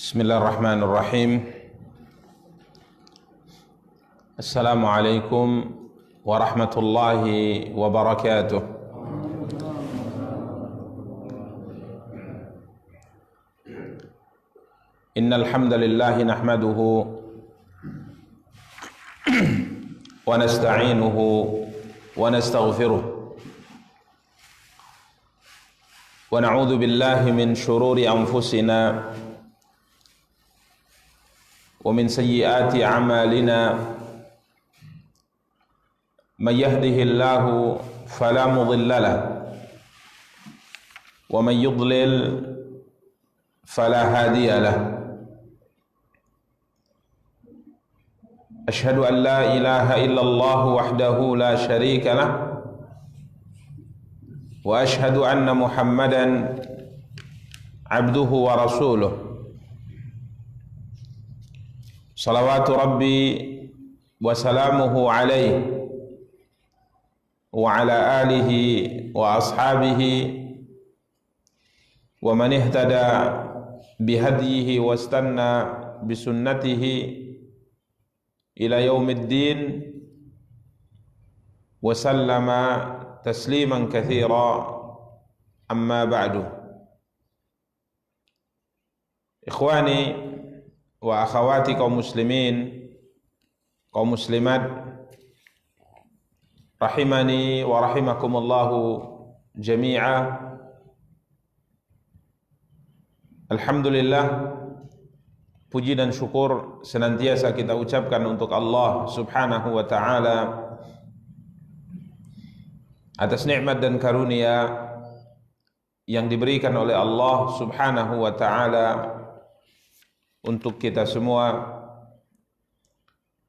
Bismillahirrahmanirrahim. Assalamualaikum warahmatullahi wabarakatuh. Innal hamdalillah nahmaduhu wa nasta'inuhu wa nastaghfiruh wa na'udzu billahi min shururi anfusina ومن سيئات أعمالنا من يهده الله فلا مضل له ومن يضلل فلا هادي له أشهد أن لا إله إلا الله وحده لا شريك له وأشهد أن محمدا عبده ورسوله صلوات ربي وسلامه عليه وعلى آله وأصحابه ومن اهتدى بهديه واستنى بسنته إلى يوم الدين وسلم تسليما كثيرا أما بعد. إخواني wa akhawati kaum muslimin, kaum muslimat, rahimani wa rahimakumullahu jami'a. Alhamdulillah, puji dan syukur senantiasa kita ucapkan untuk Allah subhanahu wa ta'ala atas nikmat dan karunia yang diberikan oleh Allah subhanahu wa ta'ala untuk kita semua.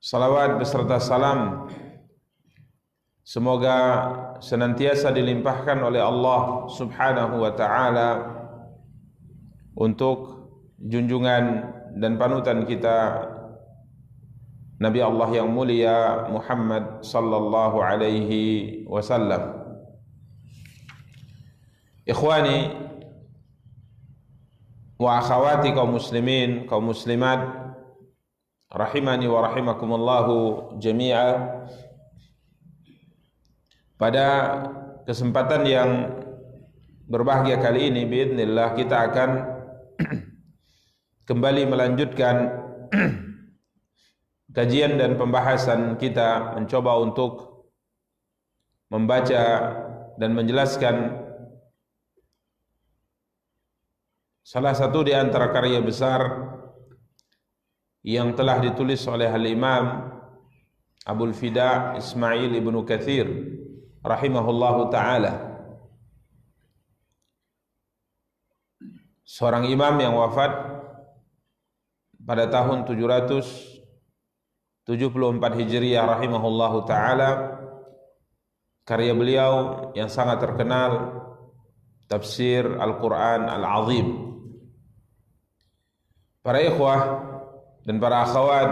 Salawat beserta salam semoga senantiasa dilimpahkan oleh Allah subhanahu wa ta'ala untuk junjungan dan panutan kita Nabi Allah yang mulia Muhammad sallallahu alaihi wasallam. Ikhwani wa akhawati kaum muslimin, kaum muslimat, rahimani wa rahimakumullahu jami'a. Pada kesempatan yang berbahagia kali ini biidznillah kita akan kembali melanjutkan kajian dan pembahasan kita, mencoba untuk membaca dan menjelaskan salah satu di antara karya besar yang telah ditulis oleh Al-Imam Abul Fida Ismail ibnu Katsir rahimahullahu ta'ala, seorang imam yang wafat pada tahun 774 Hijriah rahimahullahu ta'ala. Karya beliau yang sangat terkenal, Tafsir Al-Quran Al-Azim. Para ikhwah dan para akhwat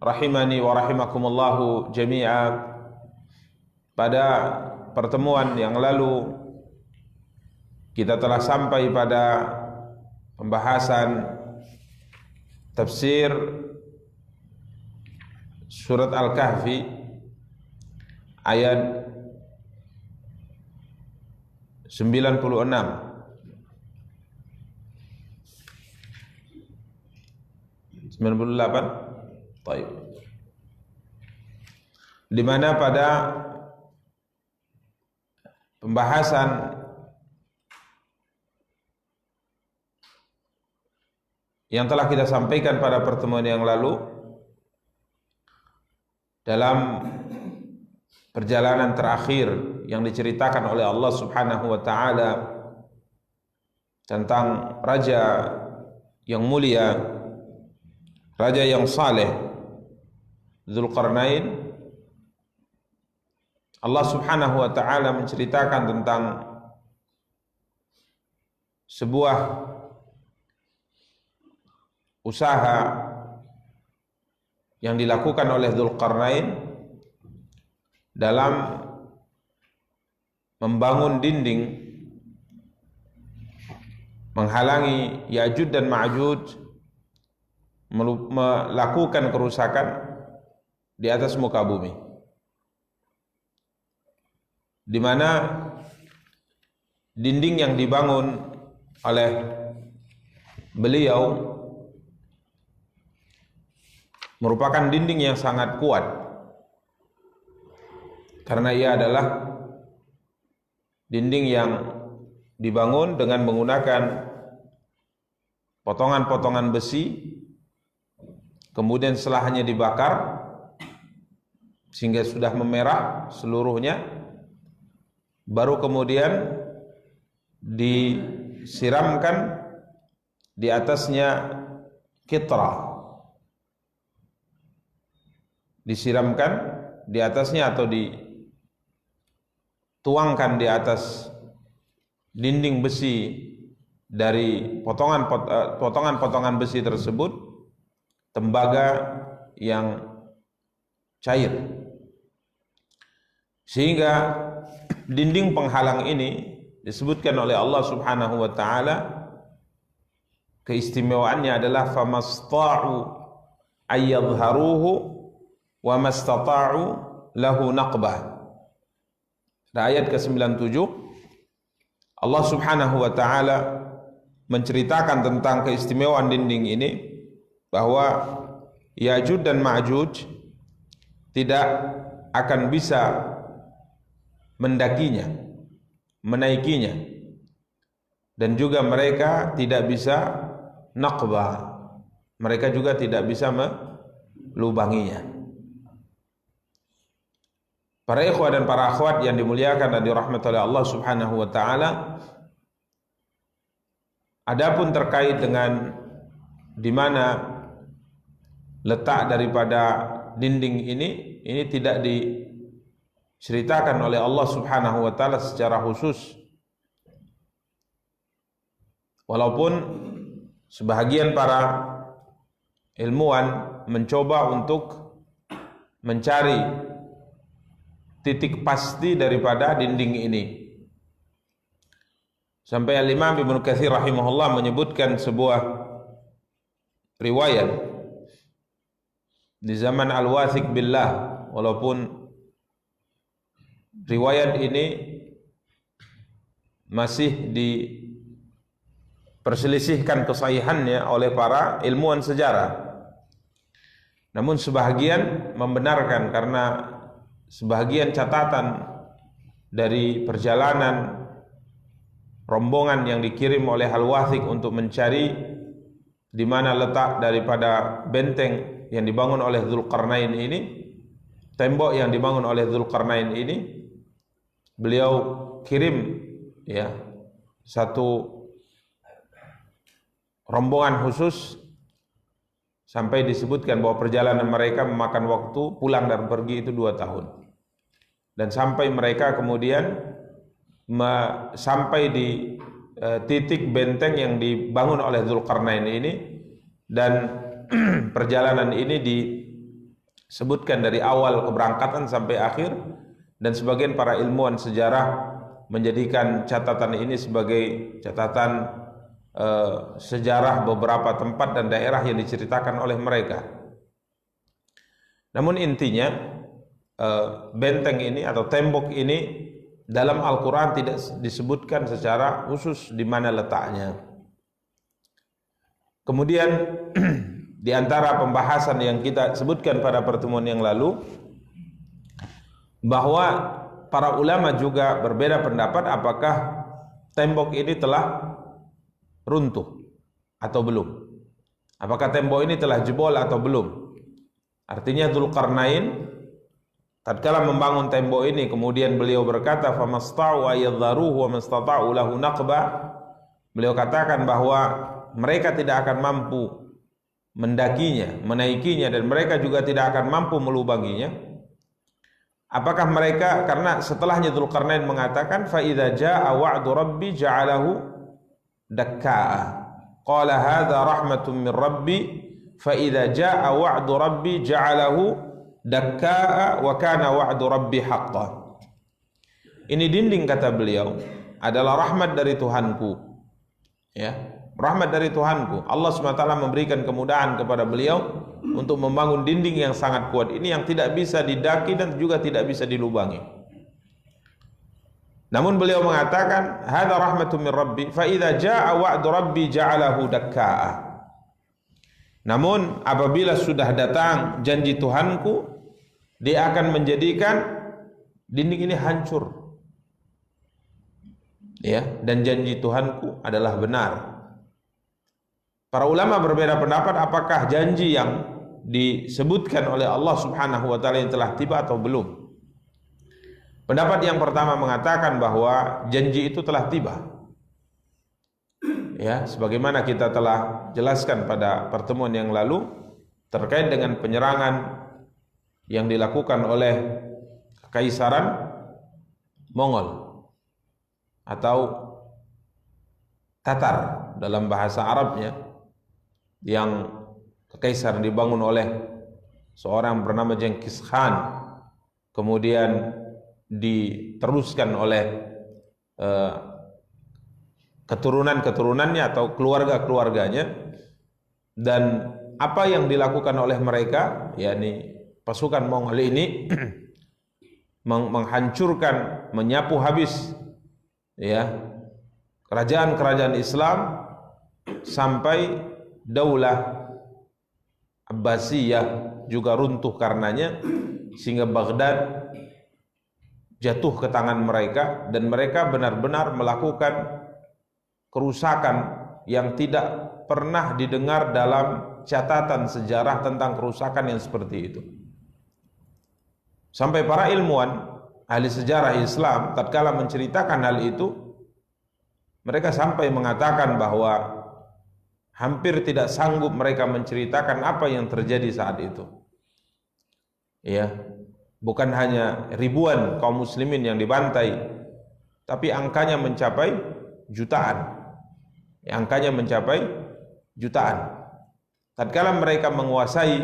rahimani wa rahimakumullahu jami'a, pada pertemuan yang lalu kita telah sampai pada pembahasan tafsir surat Al-Kahfi ayat 98. Baik. Di mana pada pembahasan yang telah kita sampaikan pada pertemuan yang lalu dalam perjalanan terakhir yang diceritakan oleh Allah Subhanahu wa taala tentang raja yang mulia, raja yang saleh, Dzulqarnain, Allah Subhanahu wa taala menceritakan tentang sebuah usaha yang dilakukan oleh Dzulqarnain dalam membangun dinding menghalangi Ya'juj dan Ma'juj melakukan kerusakan di atas muka bumi, di mana dinding yang dibangun oleh beliau merupakan dinding yang sangat kuat karena ia adalah dinding yang dibangun dengan menggunakan potongan-potongan besi, kemudian setelahnya dibakar sehingga sudah memerah seluruhnya, baru kemudian disiramkan di atasnya kitra, disiramkan di atasnya atau dituangkan di atas dinding besi dari potongan-potongan besi tersebut tembaga yang cair, sehingga dinding penghalang ini disebutkan oleh Allah Subhanahu wa taala keistimewaannya adalah famasta'u ayyadhharuhu wa mastata'u lahu naqbah. Ayat ke-97 Allah Subhanahu wa taala menceritakan tentang keistimewaan dinding ini, bahwa Ya'juj dan Ma'juj tidak akan bisa mendakinya, menaikinya, dan juga mereka tidak bisa naqbah, mereka juga tidak bisa melubanginya. Para ikhwah dan para akhwat yang dimuliakan dan dirahmati oleh Allah Subhanahu wa taala, adapun terkait dengan di mana letak daripada dinding ini tidak diceritakan oleh Allah Subhanahu wa taala secara khusus. Walaupun sebahagian para ilmuwan mencoba untuk mencari titik pasti daripada dinding ini, sampai Al-Imam Ibnu Katsir rahimahullah menyebutkan sebuah riwayat di zaman Al-Wathiq billah, walaupun riwayat ini masih diperselisihkan kesahihannya oleh para ilmuwan sejarah, namun sebahagian membenarkan karena sebahagian catatan dari perjalanan rombongan yang dikirim oleh Al-Wathiq untuk mencari di mana letak daripada benteng yang dibangun oleh Dzulqarnain ini, tembok yang dibangun oleh Dzulqarnain ini, beliau kirim ya satu rombongan khusus, sampai disebutkan bahwa perjalanan mereka memakan waktu pulang dan pergi itu 2 tahun, dan sampai mereka kemudian sampai di titik benteng yang dibangun oleh Dzulqarnain ini, dan perjalanan ini disebutkan dari awal keberangkatan sampai akhir, dan sebagian para ilmuwan sejarah menjadikan catatan ini sebagai catatan sejarah beberapa tempat dan daerah yang diceritakan oleh mereka. Namun intinya benteng ini atau tembok ini dalam Al-Quran tidak disebutkan secara khusus di mana letaknya. Kemudian di antara pembahasan yang kita sebutkan pada pertemuan yang lalu, bahwa para ulama juga berbeda pendapat apakah tembok ini telah runtuh atau belum. Apakah tembok ini telah jebol atau belum. Artinya Dzulqarnain tatkala membangun tembok ini, kemudian beliau berkata, famasta'u ayyadharuhu wa mastata'u lahu naqba. Beliau katakan bahwa mereka tidak akan mampu mendakinya, menaikinya, dan mereka juga tidak akan mampu melubanginya. Apakah mereka, karena setelahnya Dzulqarnain mengatakan, fa idza jaa wa'du rabbi ja'alahu dakka'a. Qala hadza rahmatun min rabbi, fa idza jaa wa'du rabbi ja'alahu dakka'a wa kana wa'du rabbi haqqan. Ini dinding, kata beliau, adalah rahmat dari Tuhanku. Ya, rahmat dari Tuhanku. Allah SWT memberikan kemudahan kepada beliau untuk membangun dinding yang sangat kuat ini, yang tidak bisa didaki dan juga tidak bisa dilubangi. Namun beliau mengatakan, hadza rahmatun min rabbi, fa idza jaa wa'du rabbi ja'alahu dakka'a. Namun apabila sudah datang janji Tuhanku, dia akan menjadikan dinding ini hancur. Ya, dan janji Tuhanku adalah benar. Para ulama berbeda pendapat apakah janji yang disebutkan oleh Allah Subhanahu wa taala yang telah tiba atau belum. Pendapat yang pertama mengatakan bahwa janji itu telah tiba. Ya, sebagaimana kita telah jelaskan pada pertemuan yang lalu terkait dengan penyerangan yang dilakukan oleh Kekaisaran Mongol atau Tatar dalam bahasa Arabnya, yang kekaisaran dibangun oleh seorang bernama Genghis Khan, kemudian diteruskan oleh keturunan-keturunannya atau keluarga-keluarganya. Dan apa yang dilakukan oleh mereka, yakni pasukan Mongol ini menghancurkan, menyapu habis ya kerajaan-kerajaan Islam sampai Daulah Abbasiyah juga runtuh karenanya, sehingga Baghdad jatuh ke tangan mereka, dan mereka benar-benar melakukan kerusakan yang tidak pernah didengar dalam catatan sejarah tentang kerusakan yang seperti itu. Sampai para ilmuwan ahli sejarah Islam tatkala menceritakan hal itu, mereka sampai mengatakan bahwa hampir tidak sanggup mereka menceritakan apa yang terjadi saat itu. Ya, bukan hanya ribuan kaum muslimin yang dibantai, tapi angkanya mencapai jutaan. Angkanya mencapai jutaan. Tatkala mereka menguasai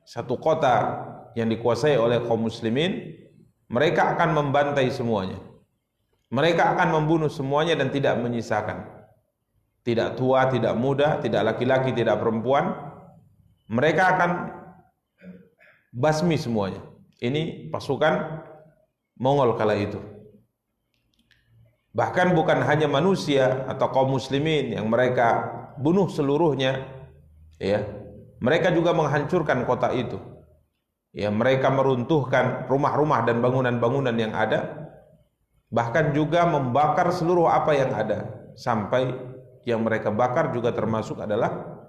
satu kota yang dikuasai oleh kaum muslimin, mereka akan membantai semuanya. Mereka akan membunuh semuanya dan tidak menyisakan. Tidak tua, tidak muda, tidak laki-laki, tidak perempuan. Mereka akan basmi semuanya. Ini pasukan Mongol kala itu. Bahkan bukan hanya manusia atau kaum muslimin yang mereka bunuh seluruhnya, ya. Mereka juga menghancurkan kota itu. Ya, mereka meruntuhkan rumah-rumah dan bangunan-bangunan yang ada, bahkan juga membakar seluruh apa yang ada, sampai yang mereka bakar juga termasuk adalah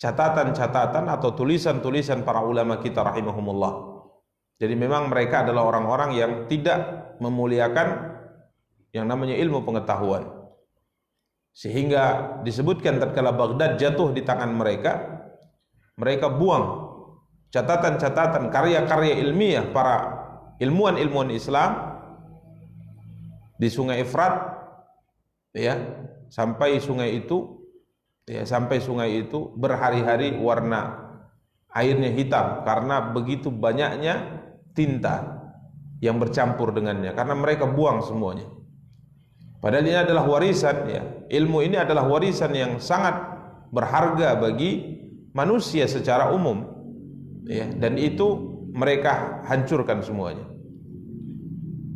catatan-catatan atau tulisan-tulisan para ulama kita rahimahumullah. Jadi memang mereka adalah orang-orang yang tidak memuliakan yang namanya ilmu pengetahuan, sehingga disebutkan tatkala Baghdad jatuh di tangan mereka, mereka buang catatan-catatan karya-karya ilmiah para ilmuwan-ilmuwan Islam di Sungai Efrat, ya, sampai sungai itu berhari-hari warna airnya hitam karena begitu banyaknya tinta yang bercampur dengannya, karena mereka buang semuanya. Padahal ini adalah warisan, ya. Ilmu ini adalah warisan yang sangat berharga bagi manusia secara umum. Ya, dan itu mereka hancurkan semuanya.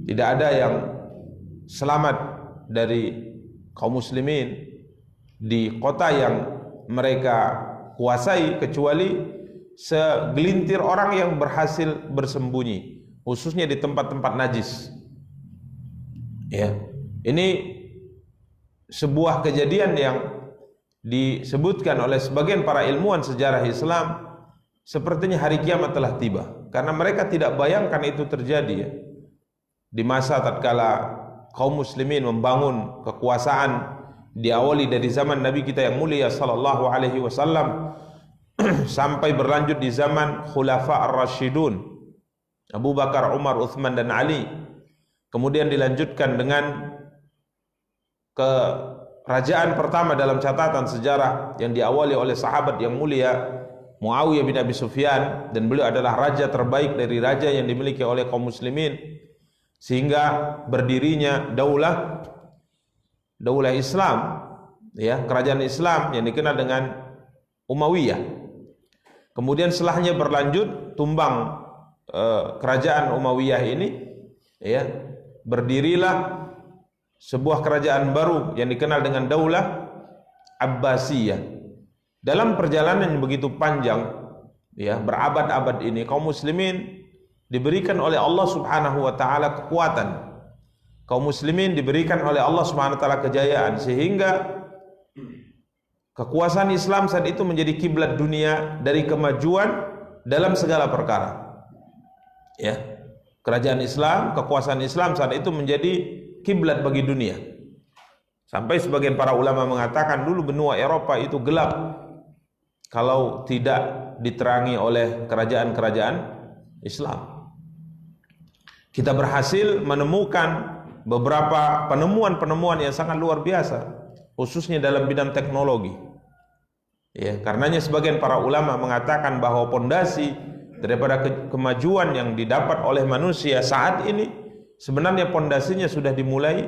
Tidak ada yang selamat dari kaum muslimin di kota yang mereka kuasai kecuali segelintir orang yang berhasil bersembunyi, khususnya di tempat-tempat najis. Ya, ini sebuah kejadian yang disebutkan oleh sebagian para ilmuwan sejarah Islam, sepertinya hari kiamat telah tiba, karena mereka tidak bayangkan itu terjadi ya. Di masa tatkala kaum muslimin membangun kekuasaan, diawali dari zaman Nabi kita yang mulia sallallahu alaihi wasallam sampai berlanjut di zaman Khulafa ar-Rasyidun, Abu Bakar, Umar, Uthman dan Ali. Kemudian dilanjutkan dengan kerajaan pertama dalam catatan sejarah yang diawali oleh sahabat yang mulia Muawiyah bin Abi Sufyan, dan beliau adalah raja terbaik dari raja yang dimiliki oleh kaum muslimin, sehingga berdirinya daulah Islam, ya, kerajaan Islam yang dikenal dengan Umayyah. Kemudian setelahnya berlanjut tumbang kerajaan Umayyah ini, ya, berdirilah sebuah kerajaan baru yang dikenal dengan daulah Abbasiyah. Dalam perjalanan yang begitu panjang, ya, berabad-abad ini, kaum muslimin diberikan oleh Allah Subhanahu wa taala kekuatan. Kaum muslimin diberikan oleh Allah Subhanahu wa taala kejayaan, sehingga kekuasaan Islam saat itu menjadi kiblat dunia dari kemajuan dalam segala perkara. Ya. Kerajaan Islam, kekuasaan Islam saat itu menjadi kiblat bagi dunia. Sampai sebagian para ulama mengatakan dulu benua Eropa itu gelap kalau tidak diterangi oleh kerajaan-kerajaan Islam. Kita berhasil menemukan beberapa penemuan-penemuan yang sangat luar biasa, khususnya dalam bidang teknologi. Ya, karenanya sebagian para ulama mengatakan bahwa pondasi daripada kemajuan yang didapat oleh manusia saat ini sebenarnya pondasinya sudah dimulai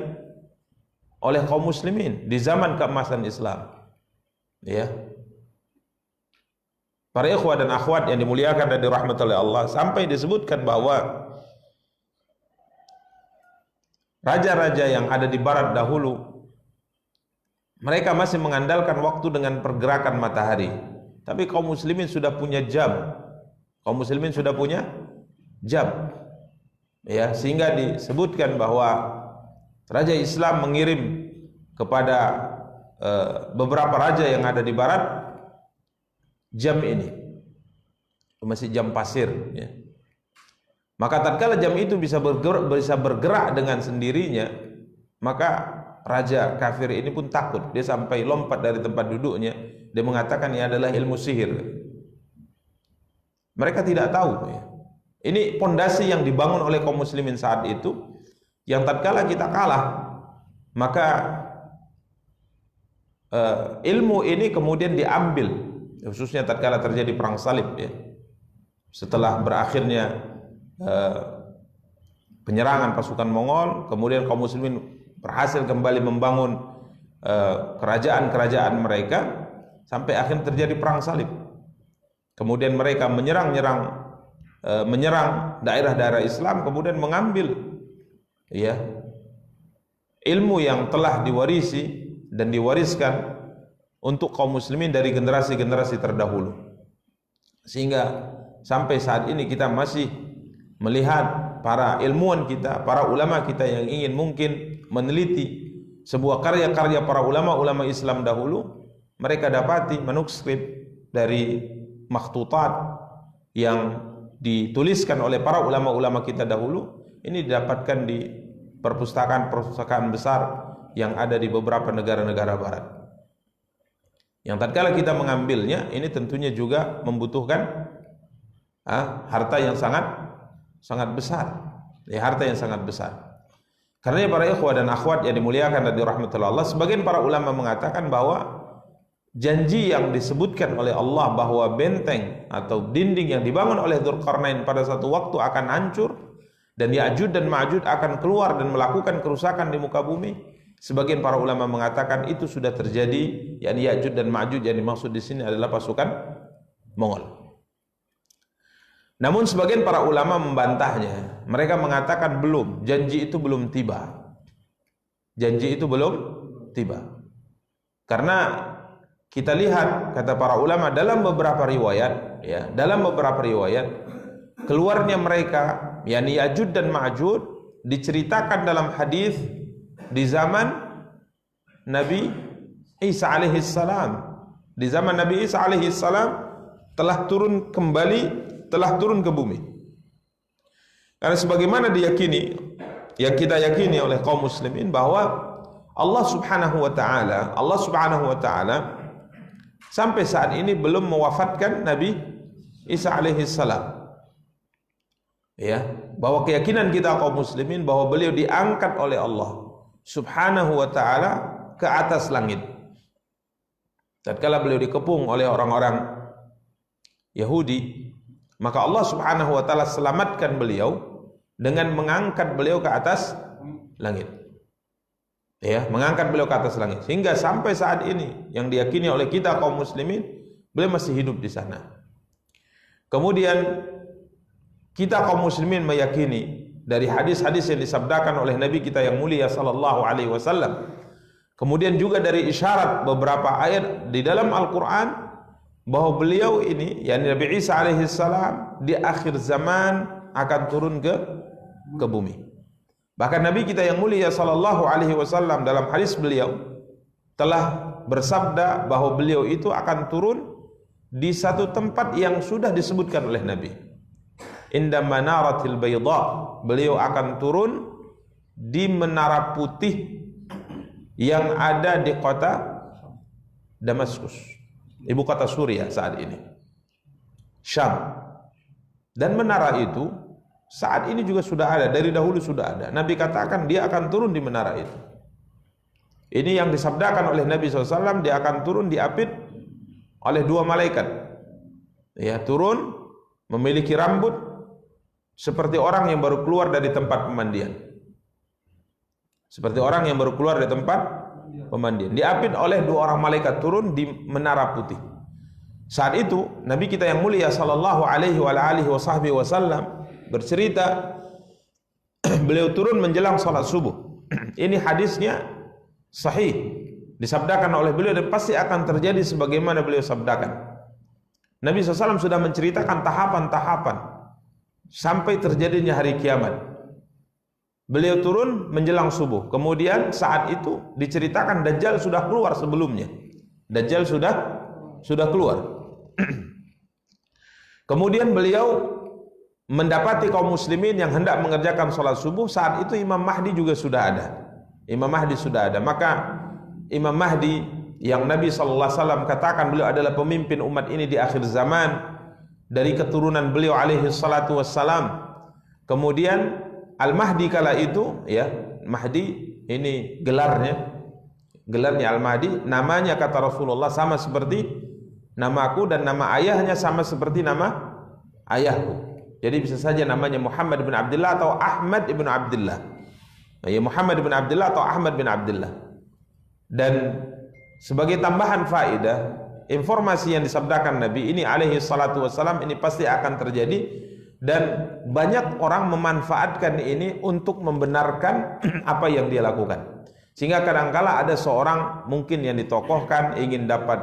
oleh kaum muslimin di zaman keemasan Islam. Ya. Para ikhwah dan akhwat yang dimuliakan dan dirahmati oleh Allah, sampai disebutkan bahwa raja-raja yang ada di barat dahulu mereka masih mengandalkan waktu dengan pergerakan matahari, tapi kaum muslimin sudah punya jam. Kaum muslimin sudah punya jam. Ya, sehingga disebutkan bahwa raja Islam mengirim kepada beberapa raja yang ada di barat jam ini, masih jam pasir, ya. Maka tatkala jam itu bisa bergerak dengan sendirinya, maka raja kafir ini pun takut. Dia sampai lompat dari tempat duduknya. Dia mengatakan ini adalah ilmu sihir. Mereka tidak tahu, ya. Ini pondasi yang dibangun oleh kaum muslimin saat itu, yang tatkala kita kalah, maka ilmu ini kemudian diambil, khususnya tatkala terjadi perang salib, ya. Setelah berakhirnya penyerangan pasukan Mongol, kemudian kaum muslimin berhasil kembali membangun kerajaan-kerajaan mereka sampai akhirnya terjadi perang salib. Kemudian mereka menyerang daerah-daerah Islam, kemudian mengambil, ya, ilmu yang telah diwarisi dan diwariskan untuk kaum muslimin dari generasi-generasi terdahulu. Sehingga sampai saat ini kita masih melihat para ilmuwan kita, para ulama kita yang ingin mungkin meneliti sebuah karya-karya para ulama-ulama Islam dahulu, mereka dapati manuskrip dari makhtutat yang dituliskan oleh para ulama-ulama kita dahulu, ini didapatkan di perpustakaan-perpustakaan besar yang ada di beberapa negara-negara barat. Yang tatkala kita mengambilnya, ini tentunya juga membutuhkan harta yang sangat besar, ya, harta yang sangat besar. Karena para ikhwah dan akhwat yang dimuliakan dan dirahmati Allah, sebagian para ulama mengatakan bahwa janji yang disebutkan oleh Allah bahwa benteng atau dinding yang dibangun oleh Dzulqarnain pada satu waktu akan hancur dan Ya'juj dan Ma'juj akan keluar dan melakukan kerusakan di muka bumi, sebagian para ulama mengatakan itu sudah terjadi, yakni Ya'juj dan Ma'juj yang dimaksud di sini adalah pasukan Mongol. Namun sebagian para ulama membantahnya. Mereka mengatakan belum, janji itu belum tiba. Janji itu belum tiba. Karena kita lihat kata para ulama dalam beberapa riwayat, ya, dalam beberapa riwayat keluarnya mereka, yakni Ya'juj dan Ma'juj, diceritakan dalam hadis di zaman Nabi Isa alaihi salam. Di zaman Nabi Isa alaihi salam telah turun kembali, telah turun ke bumi. Karena sebagaimana diyakini, yang kita yakini oleh kaum muslimin, bahwa Allah Subhanahu wa taala sampai saat ini belum mewafatkan Nabi Isa alaihi salam. Ya, bahwa keyakinan kita kaum muslimin bahwa beliau diangkat oleh Allah Subhanahu wa taala ke atas langit. Tatkala beliau dikepung oleh orang-orang Yahudi, maka Allah Subhanahu wa taala selamatkan beliau dengan mengangkat beliau ke atas langit. Ya, mengangkat beliau ke atas langit. Sehingga sampai saat ini yang diyakini oleh kita kaum muslimin, beliau masih hidup di sana. Kemudian kita kaum muslimin meyakini dari hadis-hadis yang disabdakan oleh Nabi kita yang mulia sallallahu alaihi wasallam. Kemudian juga dari isyarat beberapa ayat di dalam Al-Qur'an bahwa beliau ini, yakni Nabi Isa alaihi salam, di akhir zaman akan turun ke bumi. Bahkan Nabi kita yang mulia sallallahu alaihi wasallam dalam hadis beliau telah bersabda bahwa beliau itu akan turun di satu tempat yang sudah disebutkan oleh Nabi. Inda manaratil bayda, beliau akan turun di menara putih yang ada di kota Damaskus, ibu kota Suriah saat ini, Syam. Dan menara itu saat ini juga sudah ada, dari dahulu sudah ada. Nabi katakan dia akan turun di menara itu. Ini yang disabdakan oleh Nabi SAW, dia akan turun diapit oleh dua malaikat. Ya, turun memiliki rambut seperti orang yang baru keluar dari tempat pemandian. Seperti orang yang baru keluar dari tempat pemandian. Diapit oleh dua orang malaikat, turun di menara putih. Saat itu Nabi kita yang mulia sallallahu alaihi wasallam bercerita beliau turun menjelang salat subuh. Ini hadisnya sahih, disabdakan oleh beliau dan pasti akan terjadi sebagaimana beliau sabdakan. Nabi SAW sudah menceritakan tahapan-tahapan sampai terjadinya hari kiamat. Beliau turun menjelang subuh. Kemudian saat itu diceritakan Dajjal sudah keluar sebelumnya. Dajjal sudah keluar. Kemudian beliau mendapati kaum muslimin yang hendak mengerjakan sholat subuh. Saat itu Imam Mahdi juga sudah ada. Imam Mahdi sudah ada. Maka Imam Mahdi yang Nabi SAW katakan beliau adalah pemimpin umat ini di akhir zaman, dari keturunan beliau alaihi salatu wassalam. Kemudian Al-Mahdi kala itu, ya, Mahdi ini gelarnya Al-Mahdi. Namanya kata Rasulullah sama seperti namaku, dan nama ayahnya sama seperti nama ayahku. Jadi bisa saja namanya Muhammad bin Abdullah atau Ahmad bin Abdullah. Ya, Muhammad bin Abdullah atau Ahmad bin Abdullah. Dan sebagai tambahan faedah, informasi yang disabdakan Nabi ini alaihi salatu wassalam ini pasti akan terjadi, dan banyak orang memanfaatkan ini untuk membenarkan apa yang dia lakukan. Sehingga kadangkala ada seorang mungkin yang ditokohkan, ingin dapat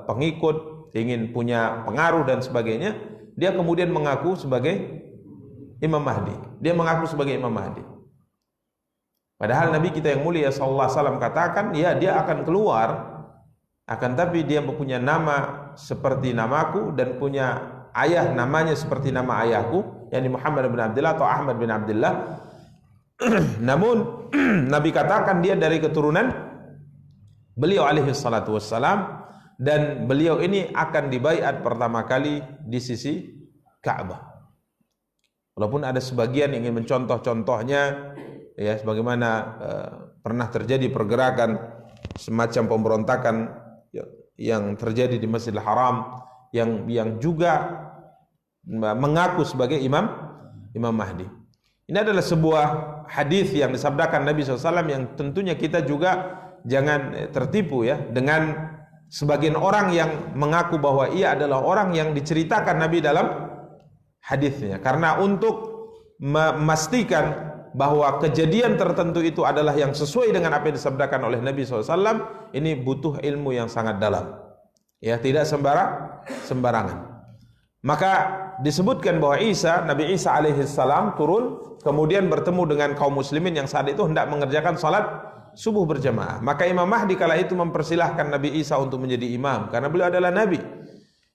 pengikut, ingin punya pengaruh dan sebagainya, dia kemudian mengaku sebagai Imam Mahdi. Dia mengaku sebagai Imam Mahdi. Padahal Nabi kita yang mulia sallallahu alaihi wasallam katakan, ya, dia akan keluar, akan tapi dia mempunyai nama seperti namaku dan punya ayah namanya seperti nama ayahku, yakni Muhammad bin Abdullah atau Ahmad bin Abdullah. Namun Nabi katakan dia dari keturunan beliau alaihi salatu wassalam, dan beliau ini akan dibaiat pertama kali di sisi Ka'bah. Walaupun ada sebagian yang ingin mencontoh-contohnya, ya, sebagaimana pernah terjadi pergerakan semacam pemberontakan yang terjadi di Masjidil Haram, yang juga mengaku sebagai Imam Mahdi. Ini adalah sebuah hadis yang disabdakan Nabi SAW yang tentunya kita juga jangan tertipu, ya, dengan sebagian orang yang mengaku bahwa ia adalah orang yang diceritakan Nabi hadisnya. Karena untuk memastikan bahwa kejadian tertentu itu adalah yang sesuai dengan apa yang disabdakan oleh Nabi SAW, ini butuh ilmu yang sangat dalam. Ya, tidak sembarangan. Maka disebutkan bahwa Nabi Isa alaihissalam turun, kemudian bertemu dengan kaum muslimin yang saat itu hendak mengerjakan salat subuh berjamaah. Maka Imam Mahdi kala itu mempersilahkan Nabi Isa untuk menjadi imam, karena beliau adalah Nabi.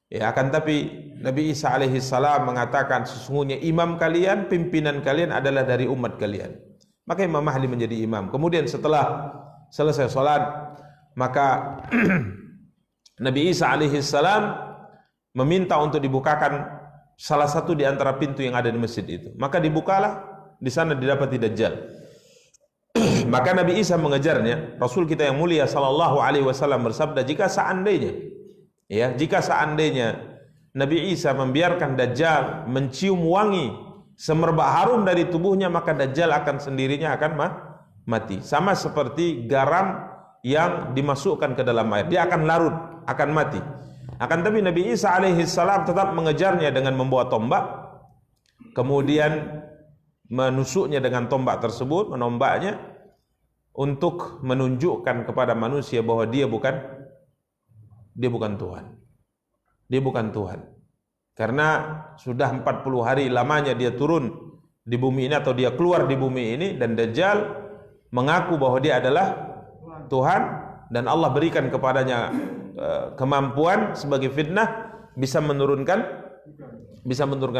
Ya, akan tapi Nabi Isa alaihissalam mengatakan, sesungguhnya imam kalian, pimpinan kalian adalah dari umat kalian. Maka Imam Mahdi menjadi imam. Kemudian setelah selesai salat, maka Nabi Isa alaihissalam meminta untuk dibukakan salah satu di antara pintu yang ada di masjid itu. Maka dibukalah, di sana didapati Dajjal. Maka Nabi Isa mengejarnya. Rasul kita yang mulia sallallahu alaihi wasallam bersabda, jika seandainya Nabi Isa membiarkan Dajjal mencium wangi semerbak harum dari tubuhnya, maka Dajjal akan sendirinya akan mati. Sama seperti garam yang dimasukkan ke dalam air, dia akan larut, akan mati. Akan tapi Nabi Isa alaihissalam tetap mengejarnya dengan membawa tombak, kemudian menusuknya dengan tombak tersebut, menombaknya untuk menunjukkan kepada manusia bahwa dia bukan Tuhan. Dia bukan Tuhan. Karena sudah 40 hari lamanya dia turun di bumi ini, atau dia keluar di bumi ini, dan Dajjal mengaku bahwa dia adalah Tuhan, dan Allah berikan kepadanya kemampuan sebagai fitnah, bisa menurunkan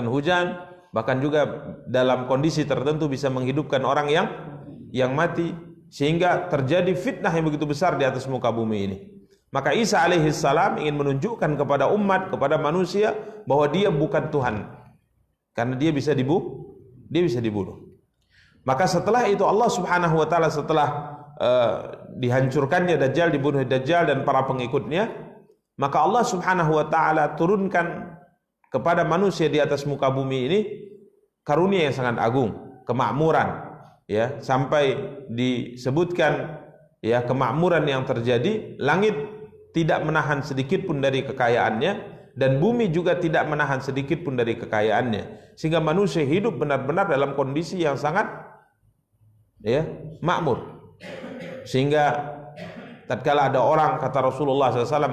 hujan, bahkan juga dalam kondisi tertentu bisa menghidupkan orang yang mati, sehingga terjadi fitnah yang begitu besar di atas muka bumi ini. Maka Isa alaihissalam ingin menunjukkan kepada umat, kepada manusia, bahwa dia bukan Tuhan, karena dia bisa dibunuh. Maka setelah itu Allah subhanahu wa ta'ala, setelah dihancurkannya Dajjal, dibunuh Dajjal dan para pengikutnya, maka Allah subhanahu wa ta'ala turunkan kepada manusia di atas muka bumi ini karunia yang sangat agung, kemakmuran, ya, sampai disebutkan, ya, kemakmuran yang terjadi, langit tidak menahan sedikit pun dari kekayaannya, dan bumi juga tidak menahan sedikit pun dari kekayaannya, sehingga manusia hidup benar-benar dalam kondisi yang sangat, ya, makmur. Sehingga tatkala ada orang, kata Rasulullah SAW,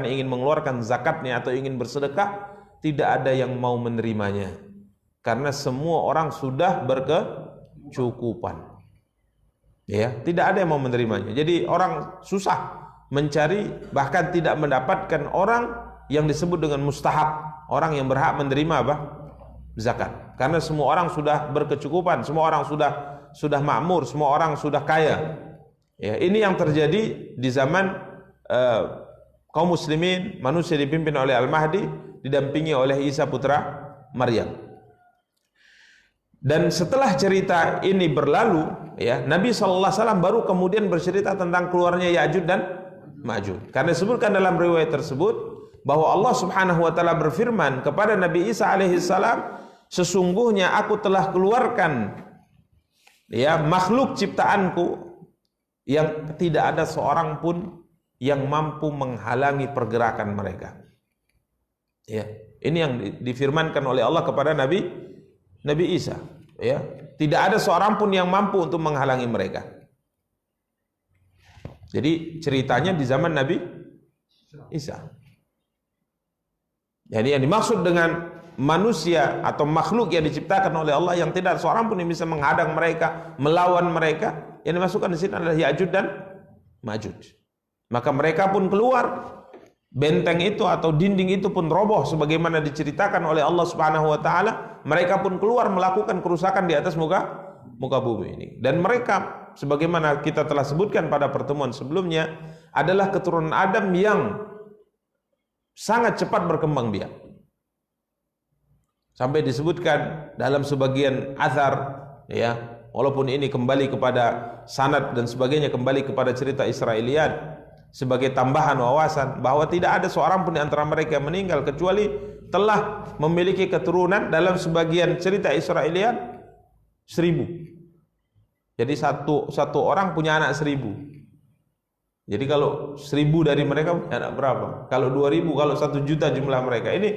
ingin mengeluarkan zakatnya atau ingin bersedekah, tidak ada yang mau menerimanya, karena semua orang sudah berkecukupan. Ya, tidak ada yang mau menerimanya. Jadi orang susah mencari, bahkan tidak mendapatkan orang yang disebut dengan mustahak, orang yang berhak menerima zakat. Karena semua orang sudah berkecukupan, semua orang sudah makmur, semua orang sudah kaya. Ya, ini yang terjadi di zaman kaum muslimin, manusia dipimpin oleh Al-Mahdi, didampingi oleh Isa putra Maryam. Dan setelah cerita ini berlalu, ya, Nabi SAW baru kemudian bercerita tentang keluarnya Ya'juj dan Ma'juj. Karena disebutkan dalam riwayat tersebut bahwa Allah Subhanahu wa taala berfirman kepada Nabi Isa alaihissalam, sesungguhnya aku telah keluarkan, ya, makhluk ciptaanku yang tidak ada seorang pun yang mampu menghalangi pergerakan mereka. Ya, ini yang difirmankan oleh Allah kepada Nabi Isa. Ya, tidak ada seorang pun yang mampu untuk menghalangi mereka. Jadi ceritanya di zaman Nabi Isa. Jadi yang dimaksud dengan manusia atau makhluk yang diciptakan oleh Allah yang tidak seorang pun yang bisa menghadang mereka, melawan mereka, yang dimasukkan di sini adalah Ya'juj dan Ma'juj. Maka mereka pun keluar, benteng itu atau dinding itu pun roboh sebagaimana diceritakan oleh Allah Subhanahu wa taala. Mereka pun keluar melakukan kerusakan di atas muka bumi ini. Dan mereka, sebagaimana kita telah sebutkan pada pertemuan sebelumnya, adalah keturunan Adam yang sangat cepat berkembang biak. Sampai disebutkan dalam sebagian athar, ya, walaupun ini kembali kepada sanad dan sebagainya, kembali kepada cerita Israiliyat sebagai tambahan wawasan, bahwa tidak ada seorang pun di antara mereka yang meninggal kecuali telah memiliki keturunan. Dalam sebagian cerita Israiliyat 1000. Jadi satu orang punya anak 1000. Jadi kalau 1000 dari mereka punya anak berapa? Kalau 2000, kalau 1 juta jumlah mereka. Ini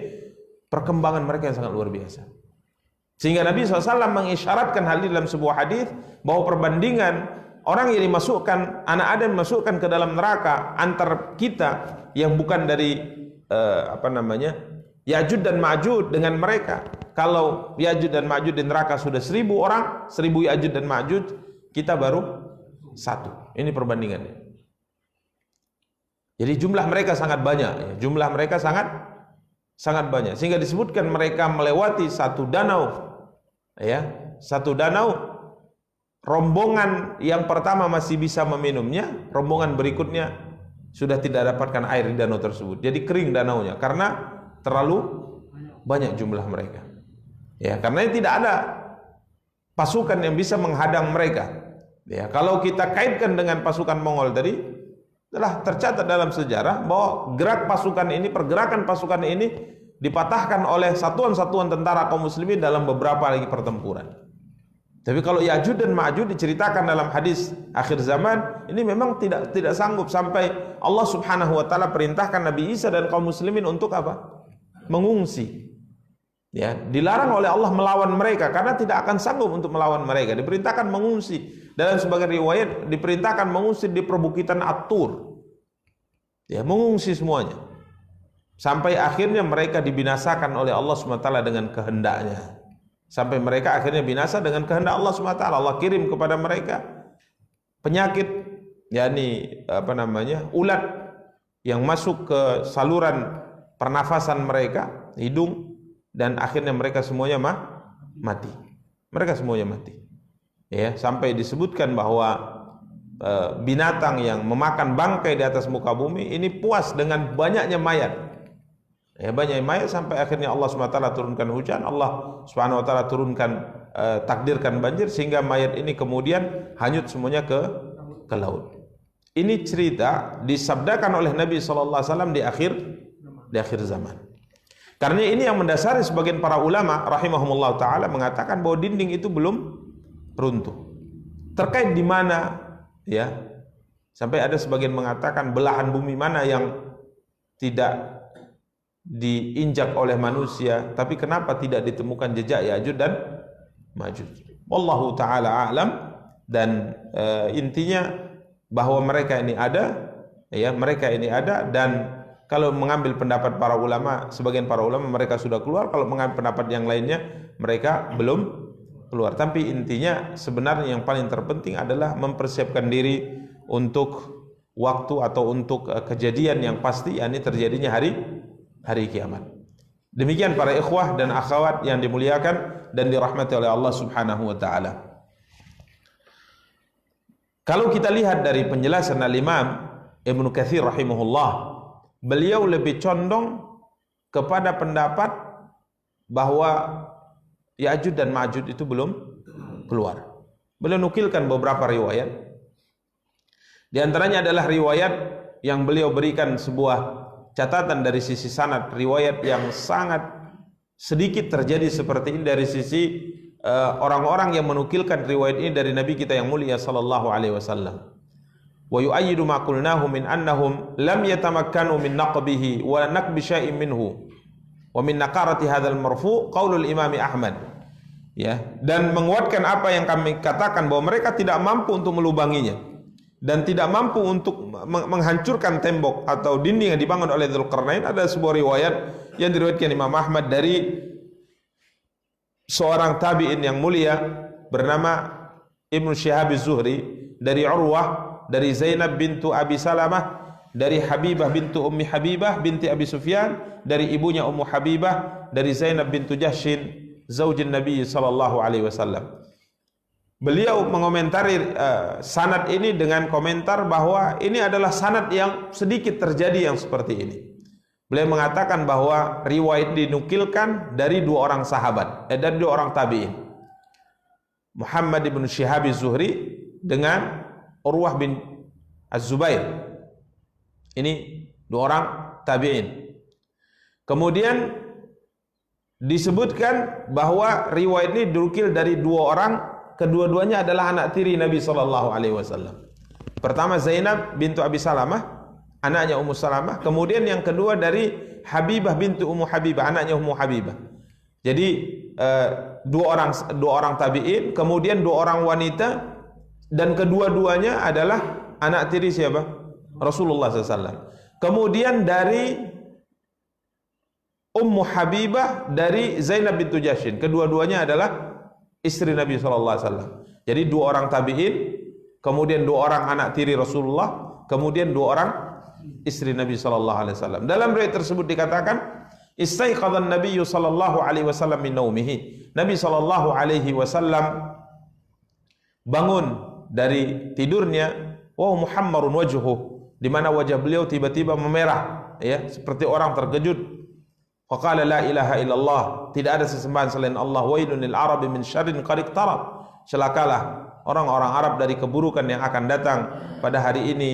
perkembangan mereka yang sangat luar biasa. Sehingga Nabi SAW mengisyaratkan hal ini dalam sebuah hadis bahwa perbandingan orang yang dimasukkan, anak Adam dimasukkan ke dalam neraka antar kita yang bukan dari Ya'juj dan Ma'juj dengan mereka. Kalau Ya'juj dan Ma'juj di neraka sudah 1000 orang, 1000 Ya'juj dan Ma'juj, kita baru 1. Ini perbandingannya. Jadi jumlah mereka sangat banyak, ya. Jumlah mereka sangat banyak, sehingga disebutkan mereka melewati satu danau, ya, satu danau. Rombongan yang pertama masih bisa meminumnya, rombongan berikutnya sudah tidak dapatkan air di danau tersebut. Jadi kering danaunya karena terlalu banyak jumlah mereka. Ya, karena tidak ada pasukan yang bisa menghadang mereka. Ya, kalau kita kaitkan dengan pasukan Mongol tadi, telah tercatat dalam sejarah bahwa pergerakan pasukan ini dipatahkan oleh satuan-satuan tentara kaum muslimin dalam beberapa lagi pertempuran. Tapi kalau Ya'juj dan Ma'juj diceritakan dalam hadis akhir zaman, ini memang tidak sanggup, sampai Allah Subhanahu wa taala perintahkan Nabi Isa dan kaum muslimin untuk apa? Mengungsi. Ya, dilarang oleh Allah melawan mereka karena tidak akan sanggup untuk melawan mereka. Diperintahkan mengungsi. Dalam sebagian riwayat diperintahkan mengungsi di perbukitan At-Tur. Ya, mengungsi semuanya. Sampai akhirnya mereka dibinasakan oleh Allah SWT dengan kehendaknya. Sampai mereka akhirnya binasa dengan kehendak Allah SWT. Allah kirim kepada mereka penyakit, yakni ulat yang masuk ke saluran pernafasan mereka, hidung, dan akhirnya mereka semuanya mati. Mereka semuanya mati. Ya, sampai disebutkan bahwa binatang yang memakan bangkai di atas muka bumi ini puas dengan banyaknya mayat. Ya, banyak mayat sampai akhirnya Allah SWT turunkan hujan, Allah SWT turunkan takdirkan banjir sehingga mayat ini kemudian hanyut semuanya ke laut. Ini cerita disabdakan oleh Nabi SAW di akhir zaman. Karena ini yang mendasari sebagian para ulama rahimahumullah taala mengatakan bahwa dinding itu belum runtuh. Terkait di mana, ya, sampai ada sebagian mengatakan belahan bumi mana yang tidak diinjak oleh manusia, tapi kenapa tidak ditemukan jejak Ya'juj dan Ma'juj. Wallahu taala a'lam. Dan intinya bahwa mereka ini ada, ya, mereka ini ada. Dan kalau mengambil pendapat para ulama, sebagian para ulama mereka sudah keluar, kalau mengambil pendapat yang lainnya mereka belum keluar. Tapi intinya sebenarnya yang paling terpenting adalah mempersiapkan diri untuk waktu atau untuk kejadian yang pasti, yakni terjadinya hari kiamat. Demikian para ikhwah dan akhwat yang dimuliakan dan dirahmati oleh Allah Subhanahu wa taala. Kalau kita lihat dari penjelasan Al-Imam Ibnu Katsir rahimahullah, beliau lebih condong kepada pendapat bahwa Ya'juj dan Ma'juj itu belum keluar. Beliau nukilkan beberapa riwayat. Di antaranya adalah riwayat yang beliau berikan sebuah catatan dari sisi sanad, riwayat yang sangat sedikit terjadi seperti ini dari sisi orang-orang yang menukilkan riwayat ini dari Nabi kita yang mulia sallallahu alaihi wasallam. Wa yu'ayyidu ma qulnahu min annahum lam yatamakkanu min naqbihi wa naqbi syai'in minhu wa min naqarati hadzal marfu' qaulul Imam Ahmad. Ya, dan menguatkan apa yang kami katakan bahwa mereka tidak mampu untuk melubanginya dan tidak mampu untuk menghancurkan tembok atau dinding yang dibangun oleh Dzulqarnain. Ada sebuah riwayat yang diriwayatkan Imam Ahmad dari seorang tabi'in yang mulia bernama Ibnu Syihab Az-Zuhri, dari Urwah, dari Zainab bintu Abi Salamah, dari Habibah bintu Ummi Habibah binti Abi Sufyan, dari ibunya Ummu Habibah, dari Zainab bintu Jahshin zaujin Nabi sallallahu alaihi wasallam. Beliau mengomentari sanad ini dengan komentar bahwa ini adalah sanad yang sedikit terjadi yang seperti ini. Beliau mengatakan bahwa riwayat dinukilkan dari dua orang sahabat, dari dua orang tabi'in, Muhammad bin Syihab Az-Zuhri dengan Urwah bin Az-Zubair. Ini dua orang tabi'in. Kemudian disebutkan bahwa riwayat ini dinukil dari dua orang, kedua-duanya adalah anak tiri Nabi sallallahu alaihi wasallam. Pertama Zainab bintu Abi Salamah, anaknya Ummu Salamah. Kemudian yang kedua dari Habibah bintu Ummu Habibah, anaknya Ummu Habibah. Jadi dua orang tabi'in, kemudian dua orang wanita, dan kedua-duanya adalah anak tiri siapa? Rasulullah SAW. Kemudian dari Ummu Habibah dari Zainab bintu Jahsyin, kedua-duanya adalah istri Nabi SAW. Jadi dua orang tabi'in, kemudian dua orang anak tiri Rasulullah, kemudian dua orang istri Nabi SAW. Dalam riwayat tersebut dikatakan, istaiqadhan Nabiyyu sallallahu alaihi wasallam min naumihi. Nabi sallallahu alaihi wasallam bangun dari tidurnya, wa muhammarun wajhuhu, di mana wajah beliau tiba-tiba memerah, ya, seperti orang terkejut. Faqala la ilaha illallah, tidak ada sesembahan selain Allah. Wailun lil arabi min syarrin qad iqtarab, celakalah orang-orang Arab dari keburukan yang akan datang pada hari ini.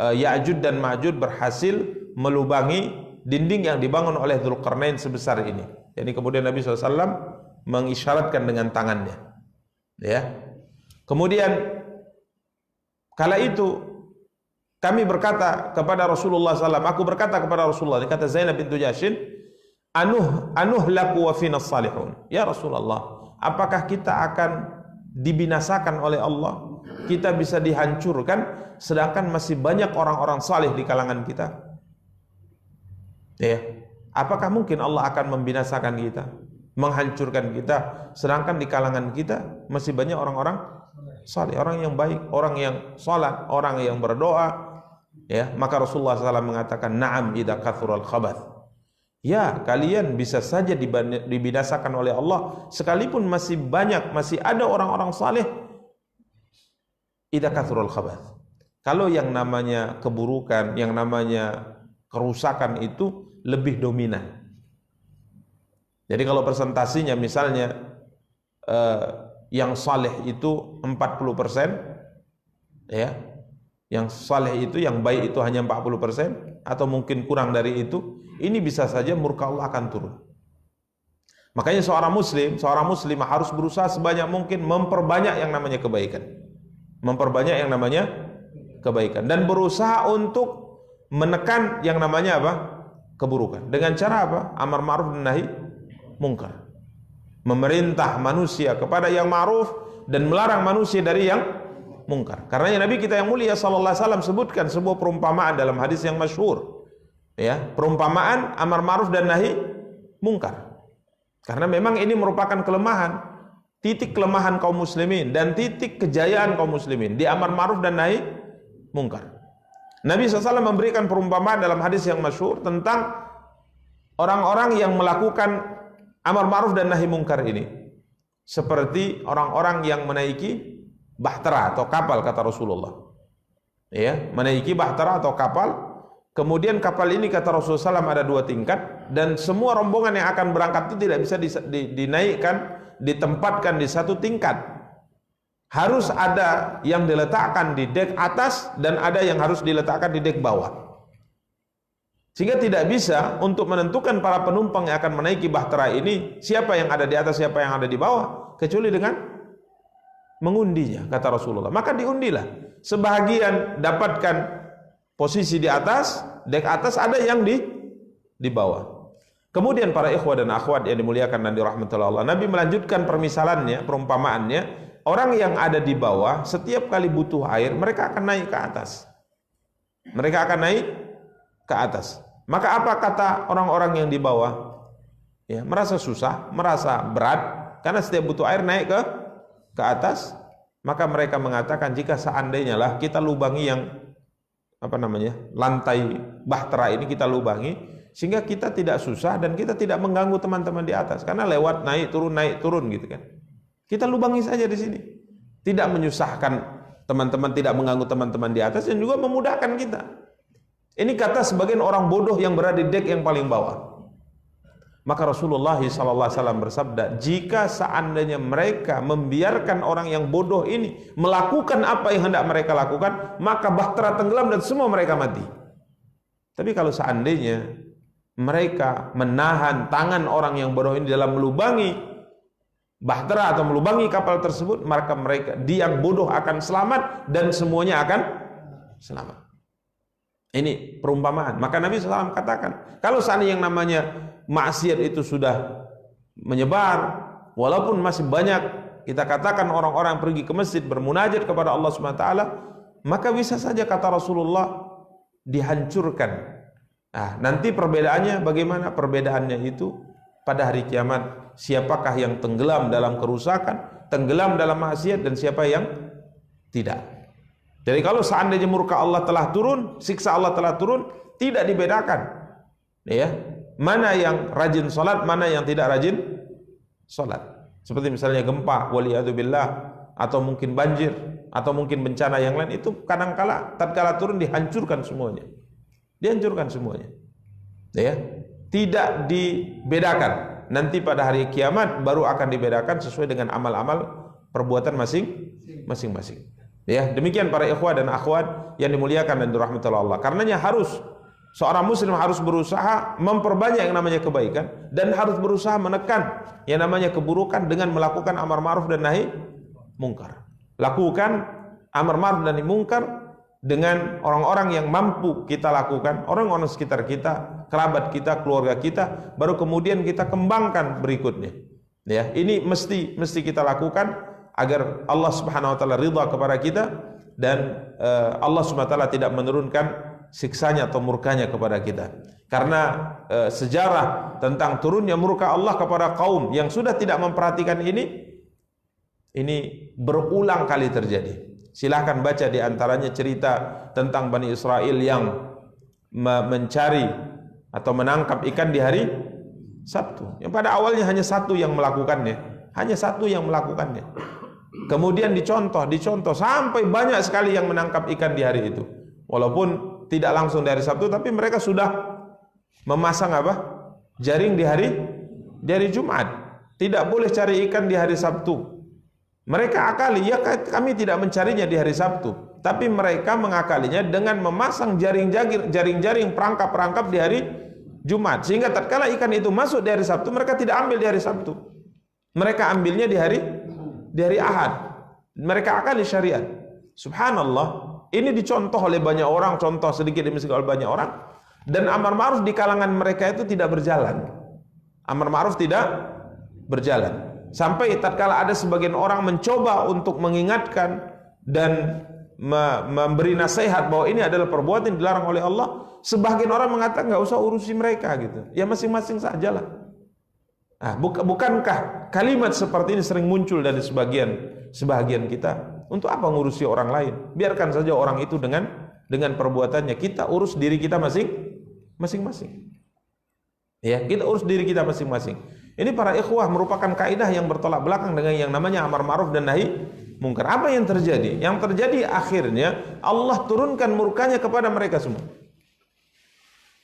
Ya'jud dan Ma'jud berhasil melubangi dinding yang dibangun oleh Dzulqarnain sebesar ini. Jadi kemudian Nabi SAW mengisyaratkan dengan tangannya, ya. Kemudian kala itu kami berkata kepada Rasulullah SAW, aku berkata kepada Rasulullah, kata Zainab bintu Jahsyin, anuhlaku wa fina salihun. Ya Rasulullah, apakah kita akan dibinasakan oleh Allah? Kita bisa dihancurkan sedangkan masih banyak orang-orang saleh di kalangan kita. Ya, apakah mungkin Allah akan membinasakan kita, menghancurkan kita, sedangkan di kalangan kita masih banyak orang-orang saleh, orang yang baik, orang yang salat, orang yang berdoa. Ya, maka Rasulullah SAW mengatakan, na'am idza kathural khabath. Ya, kalian bisa saja dibinasakan oleh Allah sekalipun masih ada orang-orang saleh. Idza kathural khabath. Kalau yang namanya keburukan, yang namanya kerusakan itu lebih dominan. Jadi kalau presentasinya misalnya yang saleh itu 40%, ya, yang saleh itu, yang baik itu hanya 40% atau mungkin kurang dari itu, ini bisa saja murka Allah akan turun. Makanya seorang muslimah harus berusaha sebanyak mungkin memperbanyak yang namanya kebaikan. Memperbanyak yang namanya kebaikan dan berusaha untuk menekan yang namanya apa? Keburukan. Dengan cara apa? Amar ma'ruf dan nahi mungkar. Memerintah manusia kepada yang ma'ruf dan melarang manusia dari yang mungkar. Karena Nabi kita yang mulia sallallahu alaihi wasallam sebutkan sebuah perumpamaan dalam hadis yang masyhur. Ya, perumpamaan amar ma'ruf dan nahi mungkar. Karena memang ini merupakan kelemahan, titik kelemahan kaum muslimin dan titik kejayaan kaum muslimin di amar ma'ruf dan nahi mungkar. Nabi SAW memberikan perumpamaan dalam hadis yang masyhur tentang orang-orang yang melakukan amar ma'ruf dan nahi mungkar ini seperti orang-orang yang menaiki bahtera atau kapal, kata Rasulullah. Ya, menaiki bahtera atau kapal. Kemudian kapal ini kata Rasulullah SAW ada 2 tingkat dan semua rombongan yang akan berangkat itu tidak bisa dinaikkan, ditempatkan di 1 tingkat. Harus ada yang diletakkan di dek atas dan ada yang harus diletakkan di dek bawah. Sehingga tidak bisa untuk menentukan para penumpang yang akan menaiki bahtera ini siapa yang ada di atas, siapa yang ada di bawah, kecuali dengan mengundinya, kata Rasulullah. Maka diundilah. Sebahagian dapatkan posisi di atas, dek atas, ada yang di bawah. Kemudian para ikhwah dan akhwat yang dimuliakan dan dirahmati Allah, Nabi melanjutkan permisalannya, perumpamaannya. Orang yang ada di bawah setiap kali butuh air mereka akan naik ke atas. Mereka akan naik ke atas. Maka apa kata orang-orang yang di bawah? Ya, merasa susah, merasa berat karena setiap butuh air naik ke atas. Maka mereka mengatakan jika seandainya lah kita lubangi yang lantai bahtera ini kita lubangi sehingga kita tidak susah dan kita tidak mengganggu teman-teman di atas karena lewat naik turun gitu kan. Kita lubangi saja di sini. Tidak menyusahkan teman-teman, tidak mengganggu teman-teman di atas dan juga memudahkan kita. Ini kata sebagian orang bodoh yang berada di dek yang paling bawah. Maka Rasulullah SAW bersabda, jika seandainya mereka membiarkan orang yang bodoh ini melakukan apa yang hendak mereka lakukan, maka bahtera tenggelam dan semua mereka mati. Tapi kalau seandainya mereka menahan tangan orang yang bodoh ini dalam melubangi bahtera atau melubangi kapal tersebut, maka dia yang bodoh akan selamat dan semuanya akan selamat. Ini perumpamaan. Maka Nabi SAW katakan, kalau seandainya yang namanya maksiat itu sudah menyebar, walaupun masih banyak kita katakan orang-orang pergi ke masjid bermunajat kepada Allah SWT, maka bisa saja kata Rasulullah dihancurkan. Nah, nanti perbedaannya bagaimana? Perbedaannya itu pada hari kiamat, siapakah yang tenggelam dalam kerusakan, tenggelam dalam maksiat, dan siapa yang tidak. Jadi kalau seandainya murka Allah telah turun, siksa Allah telah turun, tidak dibedakan, ya, mana yang rajin salat, mana yang tidak rajin salat. Seperti misalnya gempa, waliyadzubillah, atau mungkin banjir, atau mungkin bencana yang lain, itu kadangkala tatkala turun dihancurkan semuanya. Dihancurkan semuanya. Ya, tidak dibedakan. Nanti pada hari kiamat baru akan dibedakan sesuai dengan amal-amal perbuatan masing-masing. Ya, demikian para ikhwah dan akhwat yang dimuliakan dan dirahmati Allah. Karenanya seorang muslim harus berusaha memperbanyak yang namanya kebaikan dan harus berusaha menekan yang namanya keburukan dengan melakukan amar ma'ruf dan nahi mungkar. Lakukan amar ma'ruf dan nahi mungkar dengan orang-orang yang mampu kita lakukan, orang-orang sekitar kita, kerabat kita, keluarga kita, baru kemudian kita kembangkan berikutnya. Ya, ini mesti kita lakukan agar Allah Subhanahu wa taala ridha kepada kita dan Allah Subhanahu wa taala tidak menurunkan siksanya atau murkanya kepada kita. Karena sejarah tentang turunnya murka Allah kepada kaum yang sudah tidak memperhatikan ini berulang kali terjadi. Silahkan baca di antaranya cerita tentang Bani Israel yang mencari atau menangkap ikan di hari Sabtu. Yang pada awalnya hanya satu yang melakukannya, Kemudian dicontoh sampai banyak sekali yang menangkap ikan di hari itu. Walaupun tidak langsung dari Sabtu, tapi mereka sudah memasang jaring di hari Jumat. Tidak boleh cari ikan di hari Sabtu. Mereka akali, ya kami tidak mencarinya di hari Sabtu, tapi mereka mengakalinya dengan memasang jaring-jaring perangkap-perangkap di hari Jumat, sehingga tatkala ikan itu masuk di hari Sabtu, mereka tidak ambil di hari Sabtu, mereka ambilnya di hari Ahad. Mereka akali syariat. Subhanallah, ini dicontoh oleh banyak orang, contoh sedikit demi sedikit oleh banyak orang, dan amar ma'ruf di kalangan mereka itu tidak berjalan. Amar ma'ruf tidak berjalan. Sampai tatkala ada sebagian orang mencoba untuk mengingatkan dan memberi nasihat bahwa ini adalah perbuatan yang dilarang oleh Allah, sebagian orang mengatakan nggak usah urusi mereka gitu. Ya masing-masing sajalah. Nah, bukankah kalimat seperti ini sering muncul dari sebagian kita? Untuk apa ngurusi orang lain? Biarkan saja orang itu dengan perbuatannya. Kita urus diri kita masing-masing. Ya, kita urus diri kita masing-masing. Ini para ikhwah merupakan kaidah yang bertolak belakang dengan yang namanya amar ma'ruf dan nahi mungkar. Apa yang terjadi? Yang terjadi akhirnya Allah turunkan murkanya kepada mereka semua.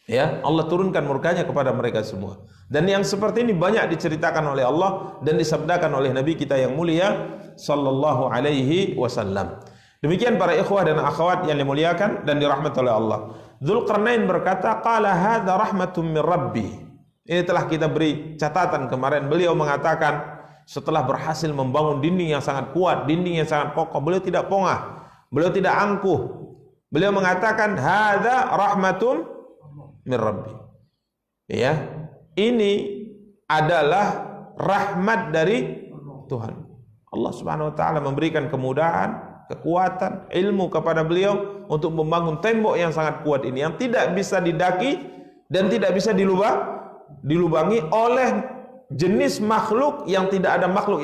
Ya, Allah turunkan murkanya kepada mereka semua. Dan yang seperti ini banyak diceritakan oleh Allah dan disabdakan oleh Nabi kita yang mulia sallallahu alaihi wasallam. Demikian para ikhwah dan akhwat yang dimuliakan dan dirahmati oleh Allah. Dzulqarnain berkata, qala hadza rahmatun min rabbi. Ini telah kita beri catatan kemarin. Beliau mengatakan setelah berhasil membangun dinding yang sangat kuat, dinding yang sangat kokoh, beliau tidak pongah, beliau tidak angkuh. Beliau mengatakan hadza rahmatun min rabbi. Ya, ini adalah rahmat dari Tuhan. Allah Subhanahu wa taala memberikan kemudahan, kekuatan, ilmu kepada beliau untuk membangun tembok yang sangat kuat ini, yang tidak bisa didaki dan tidak bisa dilubangi oleh jenis makhluk yang tidak ada makhluk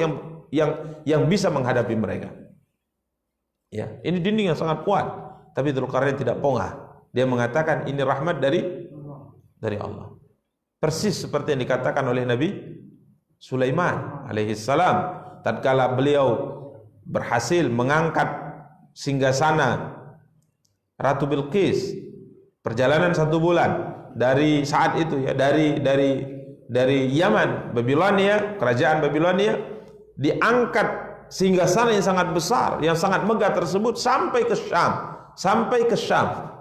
yang bisa menghadapi mereka. Ya, ini dinding yang sangat kuat, tapi Dzulqarnain tidak pongah. Dia mengatakan ini rahmat dari Allah. Persis seperti yang dikatakan oleh Nabi Sulaiman alaihi salam tatkala beliau berhasil mengangkat singgasana Ratu Bilqis, perjalanan 1 bulan dari saat itu ya, dari Yaman, Babilonia, kerajaan Babilonia, diangkat singgasana yang sangat besar, yang sangat megah tersebut sampai ke Syam.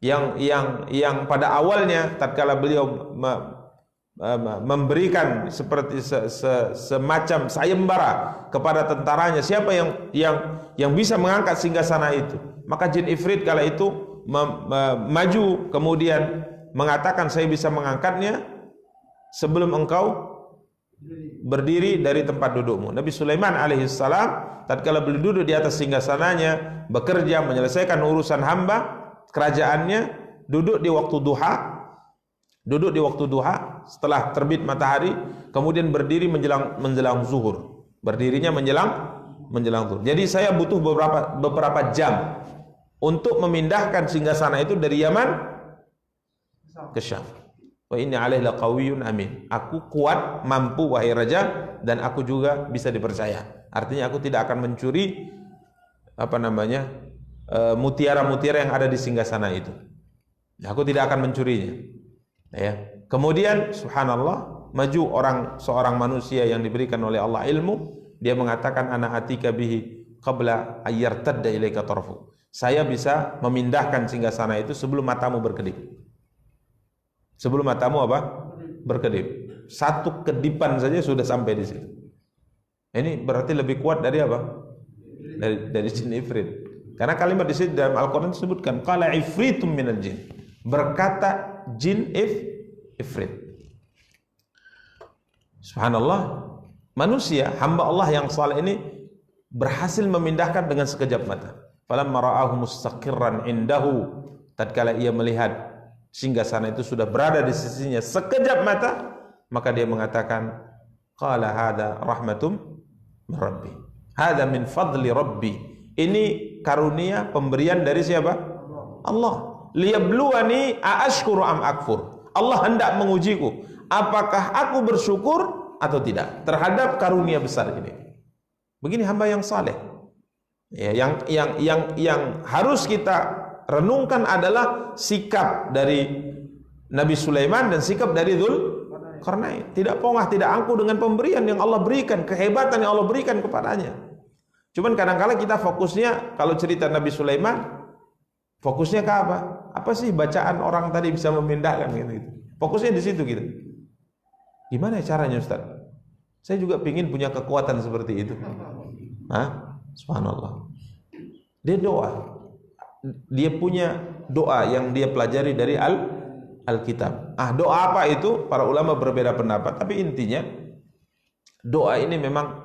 Yang pada awalnya tatkala beliau memberikan seperti semacam sayembara kepada tentaranya, siapa yang bisa mengangkat singgasana itu, maka jin ifrit kala itu maju kemudian mengatakan saya bisa mengangkatnya sebelum engkau berdiri dari tempat dudukmu. Nabi Sulaiman alaihissalam tatkala beliau duduk di atas singgasananya, bekerja menyelesaikan urusan hamba kerajaannya, duduk di waktu duha setelah terbit matahari, kemudian berdiri menjelang zuhur. Berdirinya menjelang zuhur. Jadi saya butuh beberapa jam untuk memindahkan singgasana itu dari Yaman ke Syam. Wa inni alaihi laqawiyyun amin. Aku kuat, mampu wahai raja, dan aku juga bisa dipercaya. Artinya aku tidak akan mencuri mutiara-mutiara yang ada di singgasana itu. Aku tidak akan mencurinya. Ya. Kemudian subhanallah, maju seorang manusia yang diberikan oleh Allah ilmu, dia mengatakan ana atika bihi qabla ayyartadda ilaika tarfu. Saya bisa memindahkan singgasana itu sebelum matamu berkedip. Sebelum matamu berkedip. Satu kedipan saja sudah sampai di situ. Ini berarti lebih kuat dari apa? Dari jin ifrit. Karena kalimat di sini dalam Al-Qur'an disebutkan qala ifritum minal jin. Berkata jin ifrit. Subhanallah, manusia hamba Allah yang saleh ini berhasil memindahkan dengan sekejap mata. Falamma ra'ahu mustaqirran indahu, tatkala ia melihat singgasana itu sudah berada di sisinya sekejap mata, maka dia mengatakan qala hadza rahmatum min rabbi, hadza min fadli rabbi. Ini karunia pemberian dari siapa? Allah. Liyabluwani aashkuru am akfur. Allah hendak mengujiku apakah aku bersyukur atau tidak terhadap karunia besar ini. Begini hamba yang saleh. Ya, yang harus kita renungkan adalah sikap dari Nabi Sulaiman dan sikap dari Dzulqarnain. Tidak pongah, tidak angkuh dengan pemberian yang Allah berikan, kehebatan yang Allah berikan kepadanya. Cuman kadang-kadang kita fokusnya, kalau cerita Nabi Sulaiman, fokusnya ke apa? Apa sih bacaan orang tadi bisa memindahkan gitu. Fokusnya di situ gitu. Gimana caranya Ustaz? Saya juga pingin punya kekuatan seperti itu. Subhanallah. Dia doa. Dia punya doa yang dia pelajari dari Alkitab. Doa apa itu? Para ulama berbeda pendapat, tapi intinya doa ini memang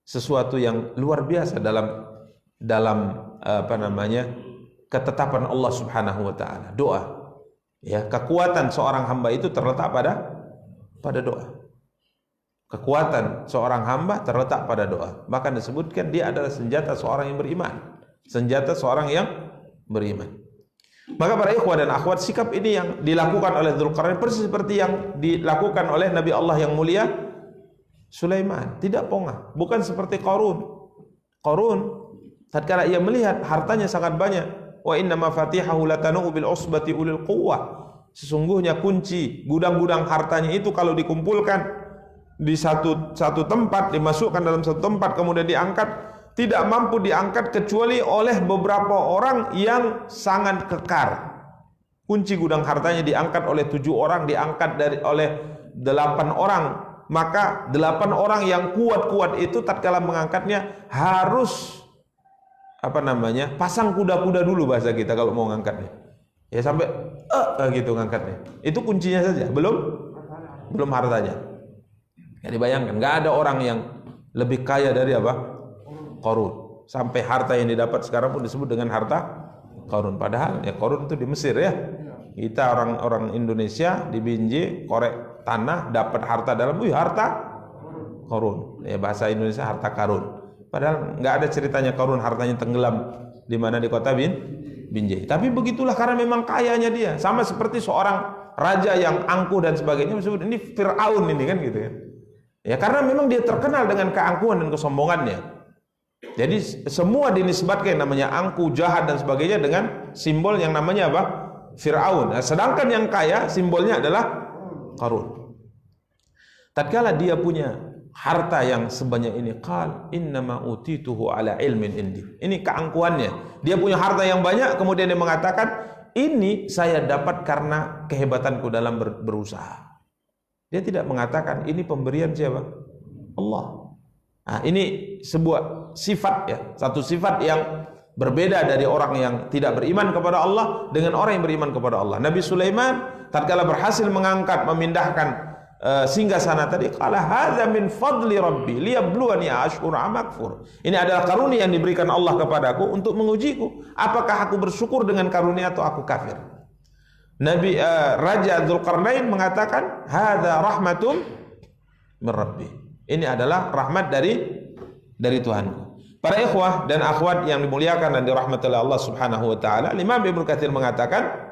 sesuatu yang luar biasa dalam ketetapan Allah Subhanahu wa taala. Doa. Ya, kekuatan seorang hamba itu terletak pada doa. Kekuatan seorang hamba terletak pada doa. Bahkan disebutkan dia adalah senjata seorang yang beriman. Senjata seorang yang beriman. Maka para ikhwah dan akhwat, sikap ini yang dilakukan oleh Dzulqarnain persis seperti yang dilakukan oleh Nabi Allah yang mulia Sulaiman. Tidak pongah, bukan seperti Qarun. Qarun tatkala ia melihat hartanya sangat banyak, wa inna mafatihahu latanu bil usbati ulil quwwah. Sesungguhnya kunci gudang-gudang hartanya itu kalau dikumpulkan di satu tempat, dimasukkan dalam satu tempat kemudian diangkat, tidak mampu diangkat kecuali oleh beberapa orang yang sangat kekar. Kunci gudang hartanya diangkat oleh 7 orang, diangkat oleh 8 orang. Maka 8 orang yang kuat-kuat itu tatkala mengangkatnya harus pasang kuda-kuda dulu bahasa kita kalau mau ngangkatnya. Ya sampai gitu ngangkatnya. Itu kuncinya saja, belum hartanya. Ya dibayangkan, nggak ada orang yang lebih kaya dari Qarun. Sampai harta yang didapat sekarang pun disebut dengan harta Qarun. Padahal ya Qarun itu di Mesir ya. Kita orang Indonesia di Binjai korek tanah dapat harta dalam harta Qarun. Ya bahasa Indonesia harta karun. Padahal nggak ada ceritanya Qarun hartanya tenggelam di mana di kota Binjai. Tapi begitulah karena memang kayanya dia. Sama seperti seorang raja yang angkuh dan sebagainya, disebut ini Fir'aun ini kan gitu ya. Ya karena memang dia terkenal dengan keangkuhan dan kesombongannya. Jadi semua dinisbatkan namanya angkuh, jahat dan sebagainya dengan simbol yang namanya apa? Fir'aun. Nah, sedangkan yang kaya simbolnya adalah Qarun. Tatkala dia punya harta yang sebanyak ini, qal innama utituhu ala ilmin indi. Ini keangkuhannya. Dia punya harta yang banyak kemudian dia mengatakan, ini saya dapat karena kehebatanku dalam berusaha. Dia tidak mengatakan ini pemberian siapa? Allah. Nah, ini sebuah sifat ya, satu sifat yang berbeda dari orang yang tidak beriman kepada Allah dengan orang yang beriman kepada Allah. Nabi Sulaiman tatkala berhasil mengangkat, memindahkan singgasana tadi, qala hadza min fadli rabbi liyabluwani ashkuru am akfur. Ini adalah karunia yang diberikan Allah kepadaku untuk mengujiku, apakah aku bersyukur dengan karunia atau aku kafir. Raja Dzulqarnain mengatakan hadza rahmatum min rabbi. Ini adalah rahmat dari Tuhanku. Para ikhwah dan akhwat yang dimuliakan dan dirahmati oleh Allah Subhanahu wa taala, Imam Ibnu Katsir mengatakan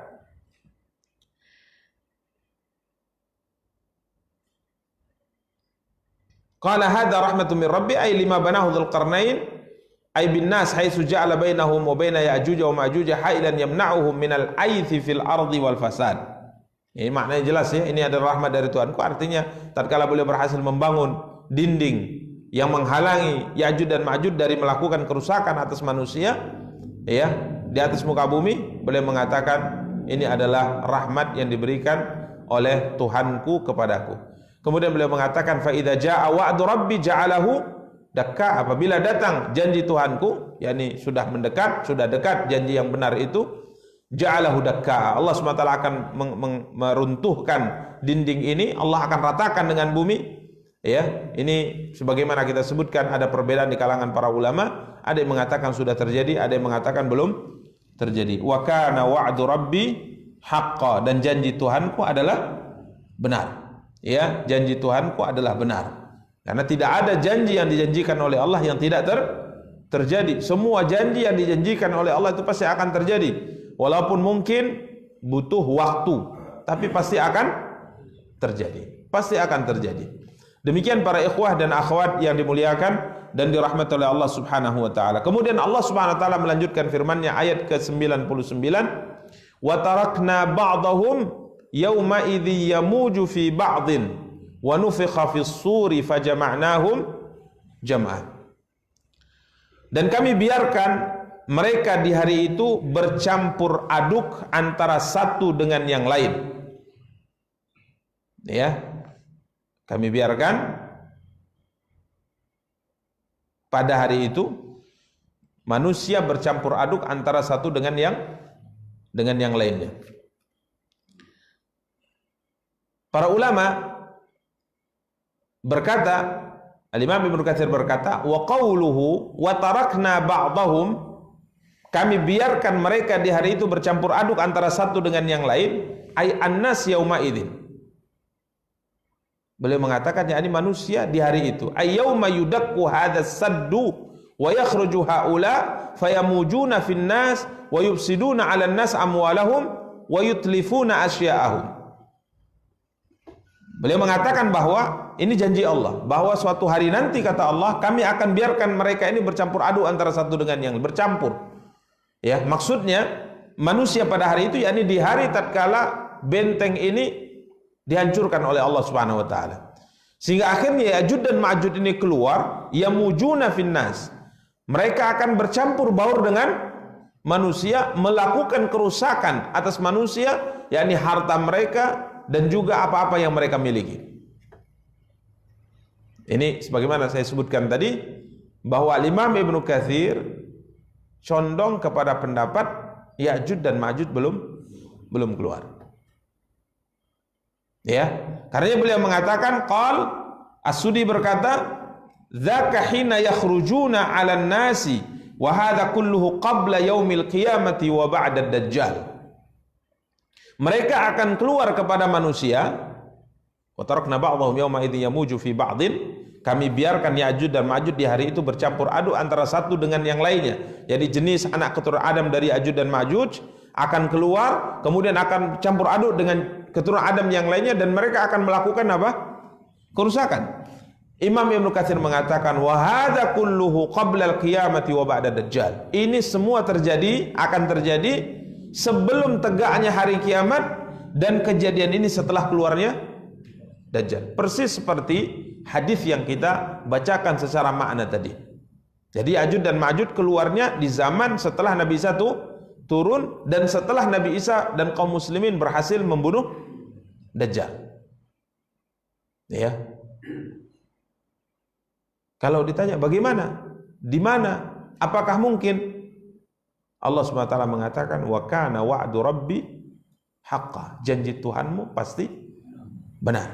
qala hadza rahmatun min rabbi ay lima banahu Dzulqarnain ay bin nas haitsu ja'ala bainahum wa baina ya'juj wa ma'juj hailan yamna'uhum min al-aythi fil ardi wal fasad. Ini maknanya jelas ya, ini adalah rahmat dari Tuhanku, artinya tatkala beliau berhasil membangun dinding yang menghalangi Ya'juj dan Ma'juj dari melakukan kerusakan atas manusia ya di atas muka bumi, beliau mengatakan ini adalah rahmat yang diberikan oleh Tuhanku kepadaku. Kemudian beliau mengatakan fa idza jaa wa'du rabbi ja'alahu dakka, apabila datang janji Tuhanku, yakni sudah mendekat, sudah dekat janji yang benar itu, ja'alahu dakka, Allah SWT akan meruntuhkan dinding ini, Allah akan ratakan dengan bumi. Ya, ini sebagaimana kita sebutkan ada perbedaan di kalangan para ulama, ada yang mengatakan sudah terjadi, ada yang mengatakan belum terjadi. Wa kana wa'du rabbi haqqan, dan janji Tuhanku adalah benar. Ya, janji Tuhanku adalah benar. Karena tidak ada janji yang dijanjikan oleh Allah yang tidak terjadi. Semua janji yang dijanjikan oleh Allah itu pasti akan terjadi. Walaupun mungkin butuh waktu, tapi pasti akan terjadi. Pasti akan terjadi. Demikian para ikhwah dan akhwat yang dimuliakan dan dirahmati oleh Allah Subhanahu wa taala. Kemudian Allah Subhanahu wa taala melanjutkan firman-Nya ayat ke-99, "Wa tarakna ba'dahum yauma idzi yamuju fi ba'din wa nufikha fis suri fajama'nahum jam'a." Dan kami biarkan mereka di hari itu bercampur aduk antara satu dengan yang lain. Ya. Kami biarkan pada hari itu manusia bercampur aduk antara satu dengan yang lainnya. Para ulama berkata, Al-Imam Ibnu Katsir berkata, wa qauluhu wa tarakna ba'dahum, kami biarkan mereka di hari itu bercampur aduk antara satu dengan yang lain, ay annas yauma idzin. Beliau mengatakan yakni manusia di hari itu, ayyauma yudakku hadzas saddu wa yakhruju haula fayamujuna fin nas wa yufsiduna 'alan nas amwalahum wa yutlifuna asya'ahum. Beliau mengatakan bahwa ini janji Allah, bahwa suatu hari nanti kata Allah, kami akan biarkan mereka ini bercampur aduk antara satu dengan yang bercampur. Ya, maksudnya manusia pada hari itu yakni di hari tatkala benteng ini dihancurkan oleh Allah Subhanahu wa taala. Sehingga akhirnya Ya'juj dan Ma'juj ini keluar, yamujuna finnas. Mereka akan bercampur baur dengan manusia, melakukan kerusakan atas manusia, yakni harta mereka dan juga apa-apa yang mereka miliki. Ini sebagaimana saya sebutkan tadi, bahwa Imam Ibnu Katsir condong kepada pendapat Ya'juj dan Ma'juj belum keluar. Ya, karena beliau mengatakan qal As-Sudi berkata, dzaka hina yakhrujuna 'alan nasi wa hadha kulluhu qabla yaumil qiyamati wa ba'da dajjal. Mereka akan keluar kepada manusia, wa tarakna ba'dahum yauma idzin yamuju fi ba'din, kami biarkan Ya'juj dan Ma'juj di hari itu bercampur aduk antara satu dengan yang lainnya. Jadi jenis anak keturunan Adam dari Ya'juj dan Ma'juj akan keluar, kemudian akan campur aduk dengan keturunan Adam yang lainnya, dan mereka akan melakukan apa? Kerusakan. Imam Ibnu Katsir mengatakan wa hadza kulluhu qabla al-qiyamati wa ba'da dajjal. Ini semua akan terjadi sebelum tegaknya hari kiamat dan kejadian ini setelah keluarnya Dajjal. Persis seperti hadis yang kita bacakan secara makna tadi. Jadi Ya'juj dan Ma'juj keluarnya di zaman setelah Nabi Isa turun dan setelah Nabi Isa dan kaum muslimin berhasil membunuh Dajjal. Ya. Kalau ditanya bagaimana? Di mana? Apakah mungkin? Allah SWT mengatakan wa kana wa'du rabbi haqqan, janji Tuhanmu pasti benar.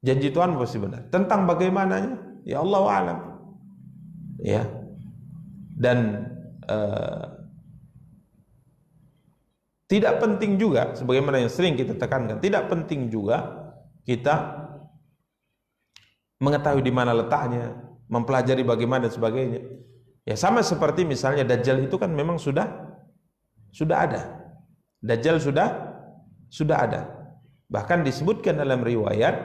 Janji Tuhanmu pasti benar. Tentang bagaimananya, ya Allah a'lam. Ya. Dan tidak penting juga, sebagaimana yang sering kita tekankan, tidak penting juga kita mengetahui di mana letaknya, mempelajari bagaimana dan sebagainya. Ya sama seperti misalnya Dajjal itu kan memang sudah ada. Dajjal sudah ada. Bahkan disebutkan dalam riwayat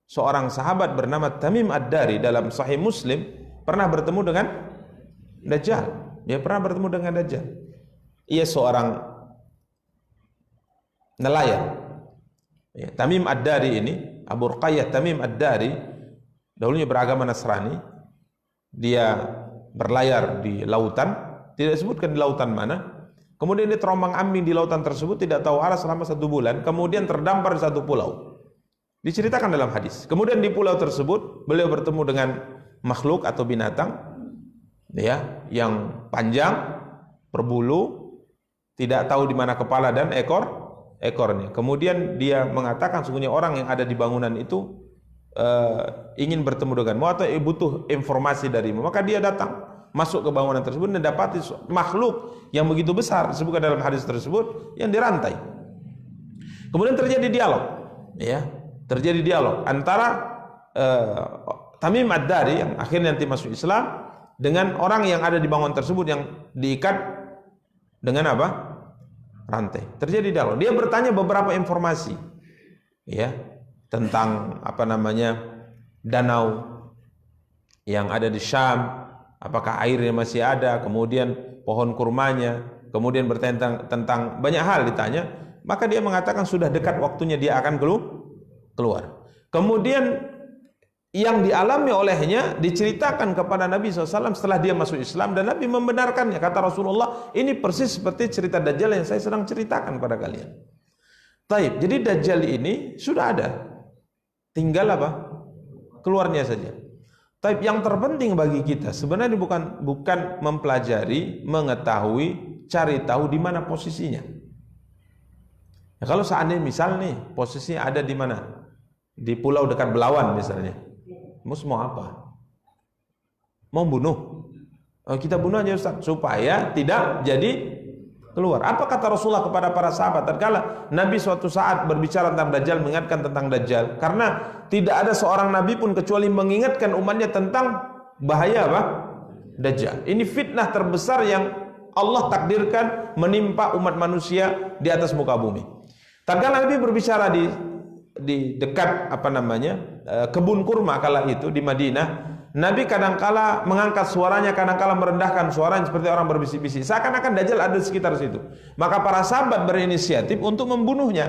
seorang sahabat bernama Tamim Ad-Dari dalam Sahih Muslim pernah bertemu dengan Dajjal. Dia pernah bertemu dengan Dajjal. Ia seorang nelayan. Ya, Tamim Ad-Dari ini, Abu Ruqayyah Tamim Ad-Dari, dahulunya beragama Nasrani. Dia berlayar di lautan, tidak disebutkan di lautan mana. Kemudian dia terombang-ambing di lautan tersebut, tidak tahu arah selama 1 bulan. Kemudian terdampar di satu pulau. Diceritakan dalam hadis. Kemudian di pulau tersebut beliau bertemu dengan makhluk atau binatang, ya, yang panjang, berbulu, tidak tahu di mana kepala dan ekornya. Kemudian dia mengatakan sesungguhnya orang yang ada di bangunan itu ingin bertemu denganmu atau butuh informasi darimu. Maka dia datang masuk ke bangunan tersebut dan dapati makhluk yang begitu besar disebutkan dalam hadis tersebut yang dirantai. Kemudian terjadi dialog, ya, terjadi dialog antara Tamim Ad-Dari yang akhirnya nanti masuk Islam dengan orang yang ada di bangunan tersebut yang diikat dengan apa? Rantai. Terjadi dialog. Dia bertanya beberapa informasi, ya, tentang apa namanya danau yang ada di Syam, apakah airnya masih ada, kemudian pohon kurmanya, kemudian bertanya tentang banyak hal ditanya. Maka dia mengatakan sudah dekat waktunya dia akan keluar. Kemudian yang dialami olehnya diceritakan kepada Nabi SAW setelah dia masuk Islam, dan Nabi membenarkannya. Kata Rasulullah, ini persis seperti cerita Dajjal yang saya sedang ceritakan pada kalian. Taib. Jadi Dajjal ini sudah ada, tinggal apa? Keluarnya saja. Taib. Yang terpenting bagi kita sebenarnya bukan mempelajari, mengetahui, cari tahu di mana posisinya. Ya, kalau seandainya misal nih posisinya ada di mana? Di pulau dekat Belawan misalnya. Mus mau apa? Mau bunuh? Kita bunuh aja Ustaz supaya tidak jadi keluar. Apa kata Rasulullah kepada para sahabat tatkala Nabi suatu saat berbicara tentang Dajjal, mengingatkan tentang Dajjal? Karena tidak ada seorang Nabi pun kecuali mengingatkan umatnya tentang bahaya apa? Dajjal. Ini fitnah terbesar yang Allah takdirkan menimpa umat manusia di atas muka bumi. Tatkala Nabi berbicara di dekat apa namanya kebun kurma kala itu di Madinah, Nabi kadangkala mengangkat suaranya, kadangkala merendahkan suaranya seperti orang berbisik-bisik, seakan-akan Dajjal ada di sekitar situ. Maka para sahabat berinisiatif untuk membunuhnya.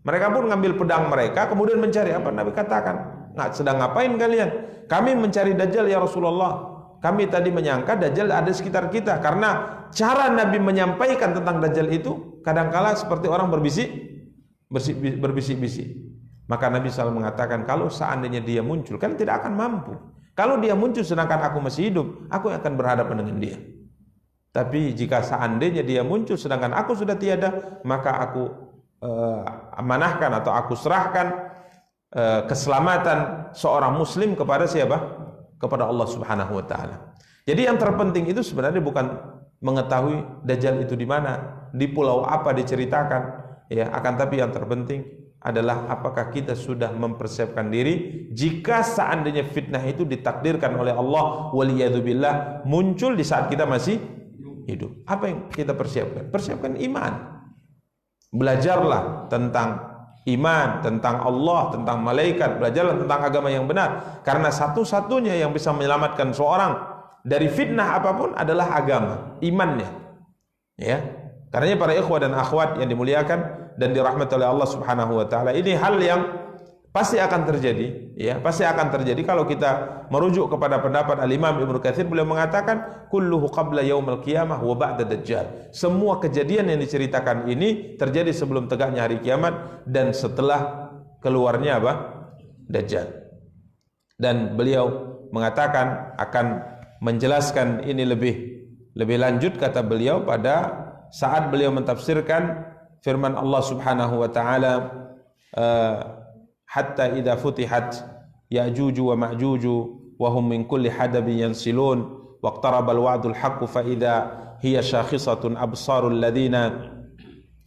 Mereka pun ngambil pedang mereka, kemudian mencari. Apa Nabi katakan? Nah, sedang ngapain kalian? Kami mencari Dajjal ya Rasulullah. Kami tadi menyangka Dajjal ada di sekitar kita. Karena cara Nabi menyampaikan tentang Dajjal itu kadangkala seperti orang berbisik-bisik. Maka Nabi SAW mengatakan, kalau seandainya dia muncul, kan tidak akan mampu. Kalau dia muncul sedangkan aku masih hidup, aku akan berhadapan dengan dia. Tapi jika seandainya dia muncul sedangkan aku sudah tiada, maka aku amanahkan atau aku serahkan keselamatan seorang muslim kepada siapa? Kepada Allah Subhanahu wa taala. Jadi yang terpenting itu sebenarnya bukan mengetahui Dajjal itu di mana, di pulau apa diceritakan, ya, akan tapi yang terpenting adalah apakah kita sudah mempersiapkan diri jika seandainya fitnah itu ditakdirkan oleh Allah waliyadzubillah muncul di saat kita masih hidup. Apa yang kita persiapkan? Persiapkan iman. Belajarlah tentang iman, tentang Allah, tentang malaikat, belajarlah tentang agama yang benar, karena satu-satunya yang bisa menyelamatkan seorang dari fitnah apapun adalah agama, imannya. Ya. Karenanya para ikhwah dan akhwat yang dimuliakan dan dirahmati oleh Allah Subhanahu wa taala, ini hal yang pasti akan terjadi, ya, pasti akan terjadi kalau kita merujuk kepada pendapat Al-Imam Ibnu Katsir. Beliau mengatakan kulluhu qabla yaumil qiyamah wa ba'da dajjal. Semua kejadian yang diceritakan ini terjadi sebelum tegaknya hari kiamat dan setelah keluarnya apa? Dajjal. Dan beliau mengatakan akan menjelaskan ini lebih Lebih lanjut kata beliau pada saat beliau mentafsirkan firman Allah Subhanahu wa taala, hatta idza futihat ya'juju wa ma'juju wa hum min kulli hadabin yansilun waqtarabal wa'dul haqqu fa idza hiya syakhisatun absarul ladzina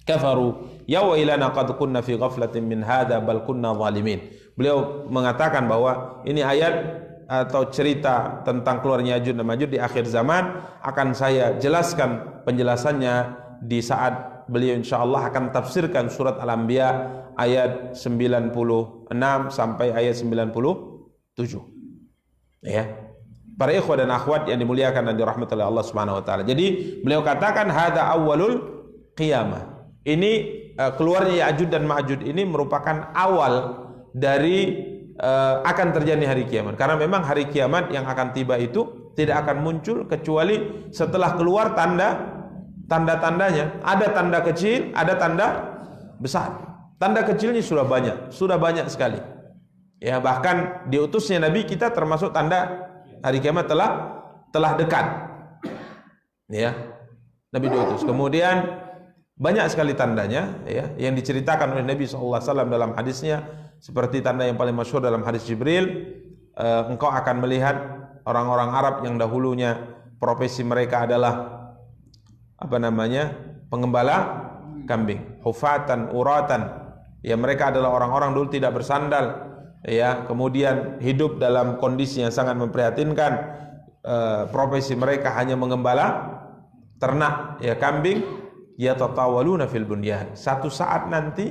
kafaru ya wailana qad kunna fi ghaflatin min hadza bal kunna zalimin. Beliau mengatakan bahwa ini ayat atau cerita tentang keluarnya Ya'juj dan Ma'juj di akhir zaman akan saya jelaskan penjelasannya di saat beliau insyaallah akan tafsirkan surat Al-Anbiya ayat 96 sampai ayat 97. Ya. Para ikhwah dan akhwat yang dimuliakan dan dirahmati oleh Allah Subhanahu wa taala. Jadi beliau katakan hadza awwalul qiyamah. Ini keluarnya Ya'juj dan Ma'juj ini merupakan awal dari akan terjadi hari kiamat. Karena memang hari kiamat yang akan tiba itu tidak akan muncul kecuali setelah keluar tanda-tandanya. Ada tanda kecil, ada tanda besar. Tanda kecilnya sudah banyak sekali. Ya, bahkan diutusnya Nabi kita termasuk tanda hari kiamat telah dekat. Ya, Nabi diutus. Kemudian banyak sekali tandanya, ya, yang diceritakan oleh Nabi SAW dalam hadisnya. Seperti tanda yang paling masyhur dalam hadis Jibril, engkau akan melihat orang-orang Arab yang dahulunya profesi mereka adalah pengembala kambing, hufatan uratan. Ya, mereka adalah orang-orang dulu tidak bersandal, ya, kemudian hidup dalam kondisi yang sangat memprihatinkan. Profesi mereka hanya mengembala ternak, ya, kambing. Yatatawaluna fil bunyan. Satu saat nanti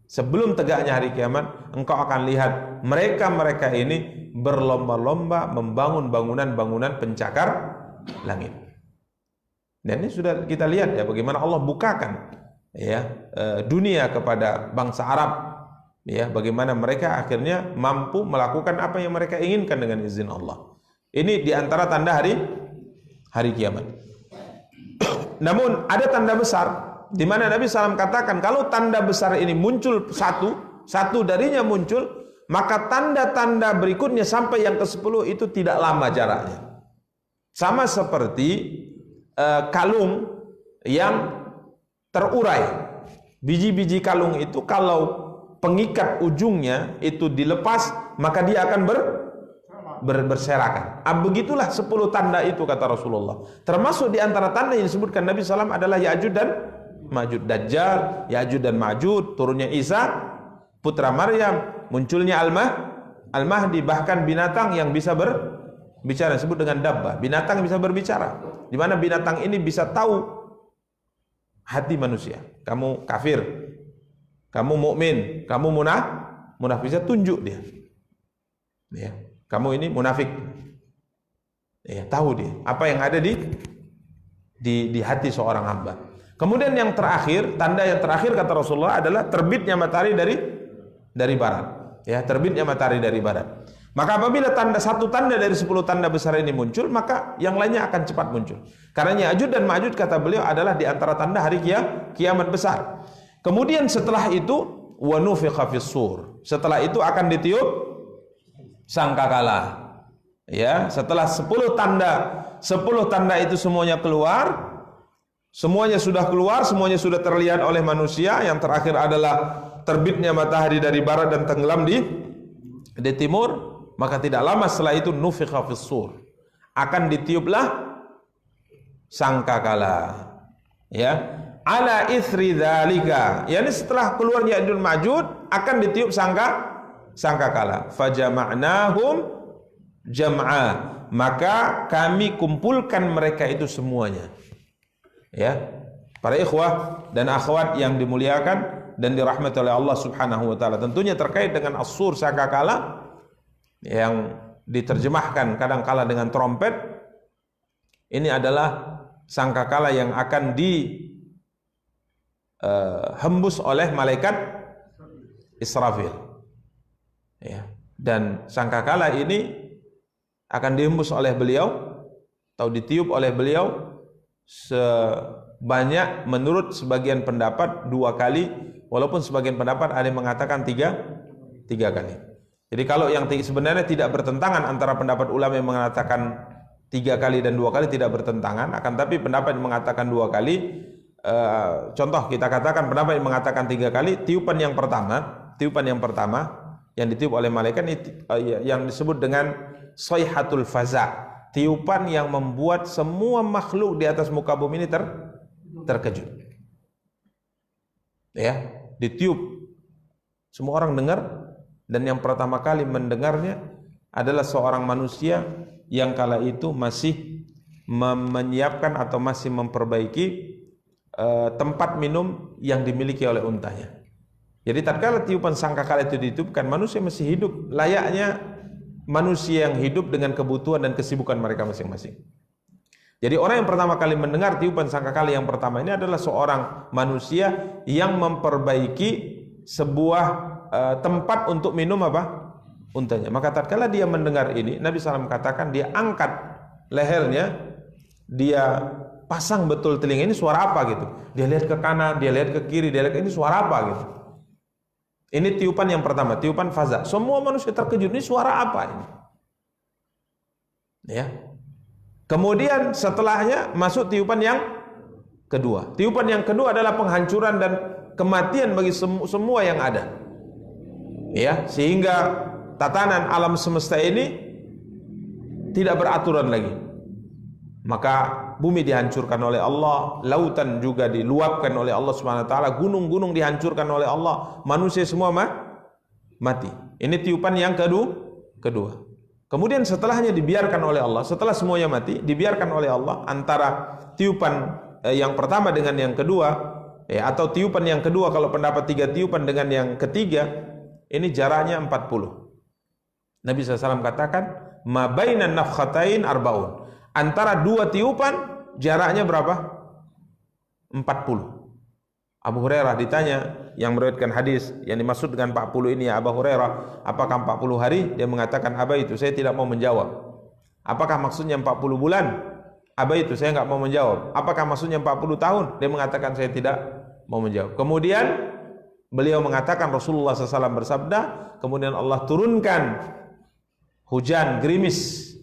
sebelum tegaknya hari kiamat, engkau akan lihat mereka ini berlomba-lomba membangun bangunan-bangunan pencakar langit. Dan ini sudah kita lihat, ya, bagaimana Allah bukakan, ya, dunia kepada bangsa Arab, ya, bagaimana mereka akhirnya mampu melakukan apa yang mereka inginkan dengan izin Allah. Ini diantara tanda hari kiamat. Namun ada tanda besar, di mana Nabi SAW katakan kalau tanda besar ini muncul satu darinya muncul, maka tanda-tanda berikutnya sampai yang ke-10 itu tidak lama jaraknya. Sama seperti kalung yang terurai. Biji-biji kalung itu kalau pengikat ujungnya itu dilepas, maka dia akan berserakan. Begitulah 10 tanda itu kata Rasulullah. Termasuk di antara tanda yang disebutkan Nabi SAW adalah Ya'juj dan Ma'juj, Dajjal, Ya'juj dan Ma'juj, turunnya Isa, putra Maryam, munculnya Al-Mahdi, bahkan binatang yang bisa berbicara, disebut dengan dabbah, binatang yang bisa berbicara, di mana binatang ini bisa tahu hati manusia. Kamu kafir, kamu mukmin, kamu munafik, bisa tunjuk dia. Ya, kamu ini munafik. Ya, tahu dia apa yang ada di hati seorang hamba. Kemudian yang terakhir, tanda yang terakhir kata Rasulullah adalah terbitnya matahari dari barat. Ya, terbitnya matahari dari barat. Maka apabila satu tanda dari 10 tanda besar ini muncul, maka yang lainnya akan cepat muncul. Karena Ya'juj dan Ma'juj kata beliau adalah di antara tanda hari kiamat besar. Kemudian setelah itu wa nufikha fis sur. Setelah itu akan ditiup sangkakala. Ya, setelah 10 tanda itu semuanya keluar. Semuanya sudah keluar, semuanya sudah terlihat oleh manusia. Yang terakhir adalah terbitnya matahari dari barat dan tenggelam di timur. Maka tidak lama setelah itu nufikha fis sur, akan ditiuplah sangkakala. Ya, ala itsri dzalika, yakni setelah keluarnya Ya'juj Ma'juj akan ditiup sangkakala. Fajama'nahum jam'a, maka kami kumpulkan mereka itu semuanya. Ya, para ikhwah dan akhwat yang dimuliakan dan dirahmati oleh Allah Subhanahu wa taala. Tentunya terkait dengan as-sur, sangkakala, yang diterjemahkan kadang-kala dengan trompet, ini adalah sangkakala yang akan dihembus oleh malaikat Israfil. Ya, dan sangkakala ini akan dihembus oleh beliau atau ditiup oleh beliau sebanyak, menurut sebagian pendapat 2 kali, walaupun sebagian pendapat ada yang mengatakan 3 kali. Jadi kalau yang sebenarnya tidak bertentangan antara pendapat ulama yang mengatakan 3 kali dan 2 kali tidak bertentangan, akan tapi pendapat yang mengatakan 2 kali, contoh kita katakan pendapat yang mengatakan 3 kali, tiupan yang pertama yang ditiup oleh malaikat yang disebut dengan sayhatul faza, tiupan yang membuat semua makhluk di atas muka bumi ini terkejut. Ya, ditiup, semua orang dengar, dan yang pertama kali mendengarnya adalah seorang manusia yang kala itu masih menyiapkan atau masih memperbaiki tempat minum yang dimiliki oleh untanya. Jadi tatkala tiupan sangkakala itu ditiupkan, manusia masih hidup layaknya manusia yang hidup dengan kebutuhan dan kesibukan mereka masing-masing. Jadi orang yang pertama kali mendengar tiupan sangkakala yang pertama ini adalah seorang manusia yang memperbaiki sebuah tempat untuk minum untanya. Maka tatkala dia mendengar ini, Nabi SAW katakan dia angkat lehernya, dia pasang betul telinga, ini suara apa gitu. Dia lihat ke kanan, dia lihat ke kiri, dia lihat ini suara apa gitu. Ini tiupan yang pertama, tiupan faza. Semua manusia terkejut, ini suara apa ini? Ya. Kemudian setelahnya masuk tiupan yang kedua. Tiupan yang kedua adalah penghancuran dan kematian bagi semua yang ada. Ya, sehingga tatanan alam semesta ini tidak beraturan lagi. Maka bumi dihancurkan oleh Allah, lautan juga diluapkan oleh Allah Subhanahu wa taala, gunung-gunung dihancurkan oleh Allah, manusia semua mati. Ini tiupan yang kedua. Kemudian setelahnya dibiarkan oleh Allah, setelah semuanya mati, dibiarkan oleh Allah antara tiupan yang pertama dengan yang kedua, atau tiupan yang kedua kalau pendapat 3 tiupan dengan yang ketiga, ini jaraknya 40. Nabi SAW katakan, ma bainan nafkhatain arbaun. Antara 2 tiupan jaraknya berapa? 40. Abu Hurairah ditanya, yang meriwayatkan hadis yang dimaksud dengan 40 ini ya Abu Hurairah, apakah 40 hari? Dia mengatakan, aba itu saya tidak mau menjawab. Apakah maksudnya 40 bulan? Aba itu saya enggak mau menjawab. Apakah maksudnya 40 tahun? Dia mengatakan saya tidak mau menjawab. Kemudian beliau mengatakan, Rasulullah SAW bersabda, kemudian Allah turunkan hujan gerimis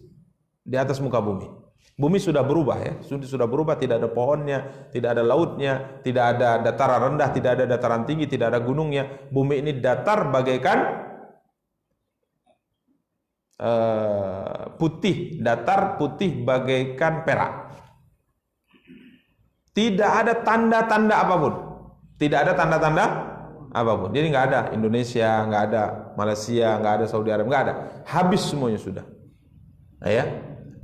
di atas muka bumi. Bumi sudah berubah ya, sudah berubah, tidak ada pohonnya, tidak ada lautnya, tidak ada dataran rendah, tidak ada dataran tinggi, tidak ada gunungnya. Bumi ini datar bagaikan putih, datar putih bagaikan perak. Tidak ada tanda-tanda apapun. Tidak ada tanda-tanda apapun. Jadi nggak ada Indonesia, nggak ada Malaysia, nggak ada Saudi Arabia, nggak ada. Habis semuanya sudah. Nah, ya.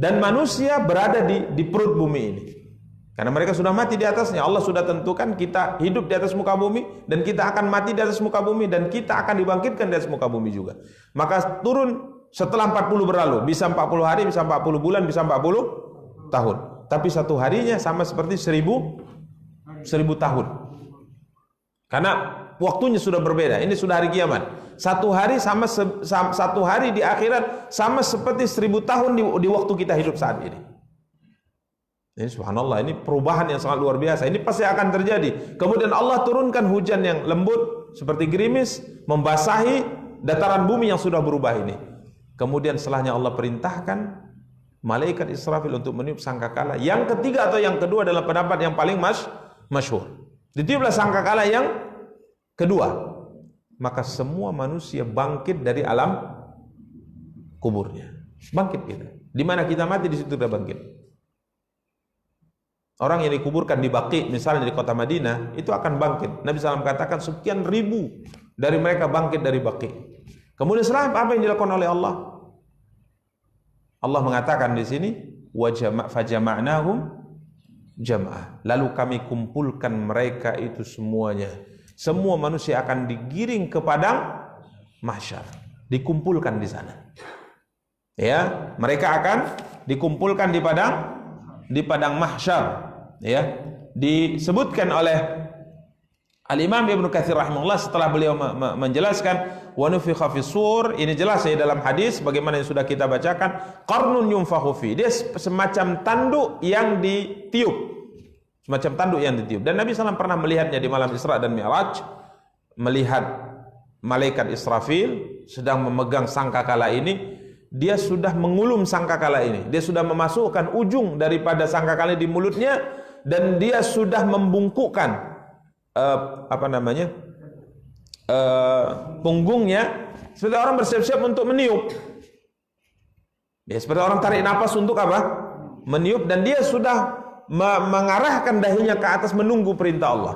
Dan manusia berada di perut bumi ini. Karena mereka sudah mati di atasnya. Allah sudah tentukan kita hidup di atas muka bumi, dan kita akan mati di atas muka bumi, dan kita akan dibangkitkan di atas muka bumi juga. Maka turun setelah 40 berlalu. Bisa 40 hari, bisa 40 bulan, bisa 40 tahun. Tapi satu harinya sama seperti 1000 tahun. Karena waktunya sudah berbeda. Ini sudah hari kiamat. Satu hari sama satu hari di akhirat sama seperti 1000 tahun di waktu kita hidup saat ini. Ini subhanallah, ini perubahan yang sangat luar biasa. Ini pasti akan terjadi. Kemudian Allah turunkan hujan yang lembut seperti gerimis, membasahi dataran bumi yang sudah berubah ini. Kemudian setelahnya Allah perintahkan malaikat Israfil untuk meniup sangkakala. Yang ketiga atau yang kedua adalah pendapat yang paling masyhur. Ditiuplah sangkakala yang kedua. Maka semua manusia bangkit dari alam kuburnya. Bangkit kita. Di mana kita mati, di situ kita bangkit. Orang yang dikuburkan di Baqi, misalnya di kota Madinah, itu akan bangkit. Nabi SAW katakan sekian ribu dari mereka bangkit dari Baqi. Kemudian setelah apa yang dilakukan oleh Allah? Allah mengatakan di sini, fajama'nahum jam'ah. Lalu kami kumpulkan mereka itu semuanya. Semua manusia akan digiring ke padang mahsyar, dikumpulkan di sana. Ya, mereka akan dikumpulkan di padang mahsyar. Ya, disebutkan oleh Al-Imam Ibnu Katsir rahimahullah setelah beliau menjelaskan wa nufikha fis sur, ini jelas ya dalam hadis bagaimana yang sudah kita bacakan, qarnun yunfakhu fi, dia semacam tanduk yang ditiup. Semacam tanduk yang ditiup. Dan Nabi SAW pernah melihatnya di malam Isra dan Mi'raj, melihat malaikat Israfil sedang memegang sangkakala ini, dia sudah mengulum sangkakala ini. Dia sudah memasukkan ujung daripada sangkakala di mulutnya dan dia sudah membungkukkan punggungnya seperti orang bersiap-siap untuk meniup. Ya, seperti orang tarik nafas untuk apa? Meniup, dan dia sudah mengarahkan dahinya ke atas menunggu perintah Allah.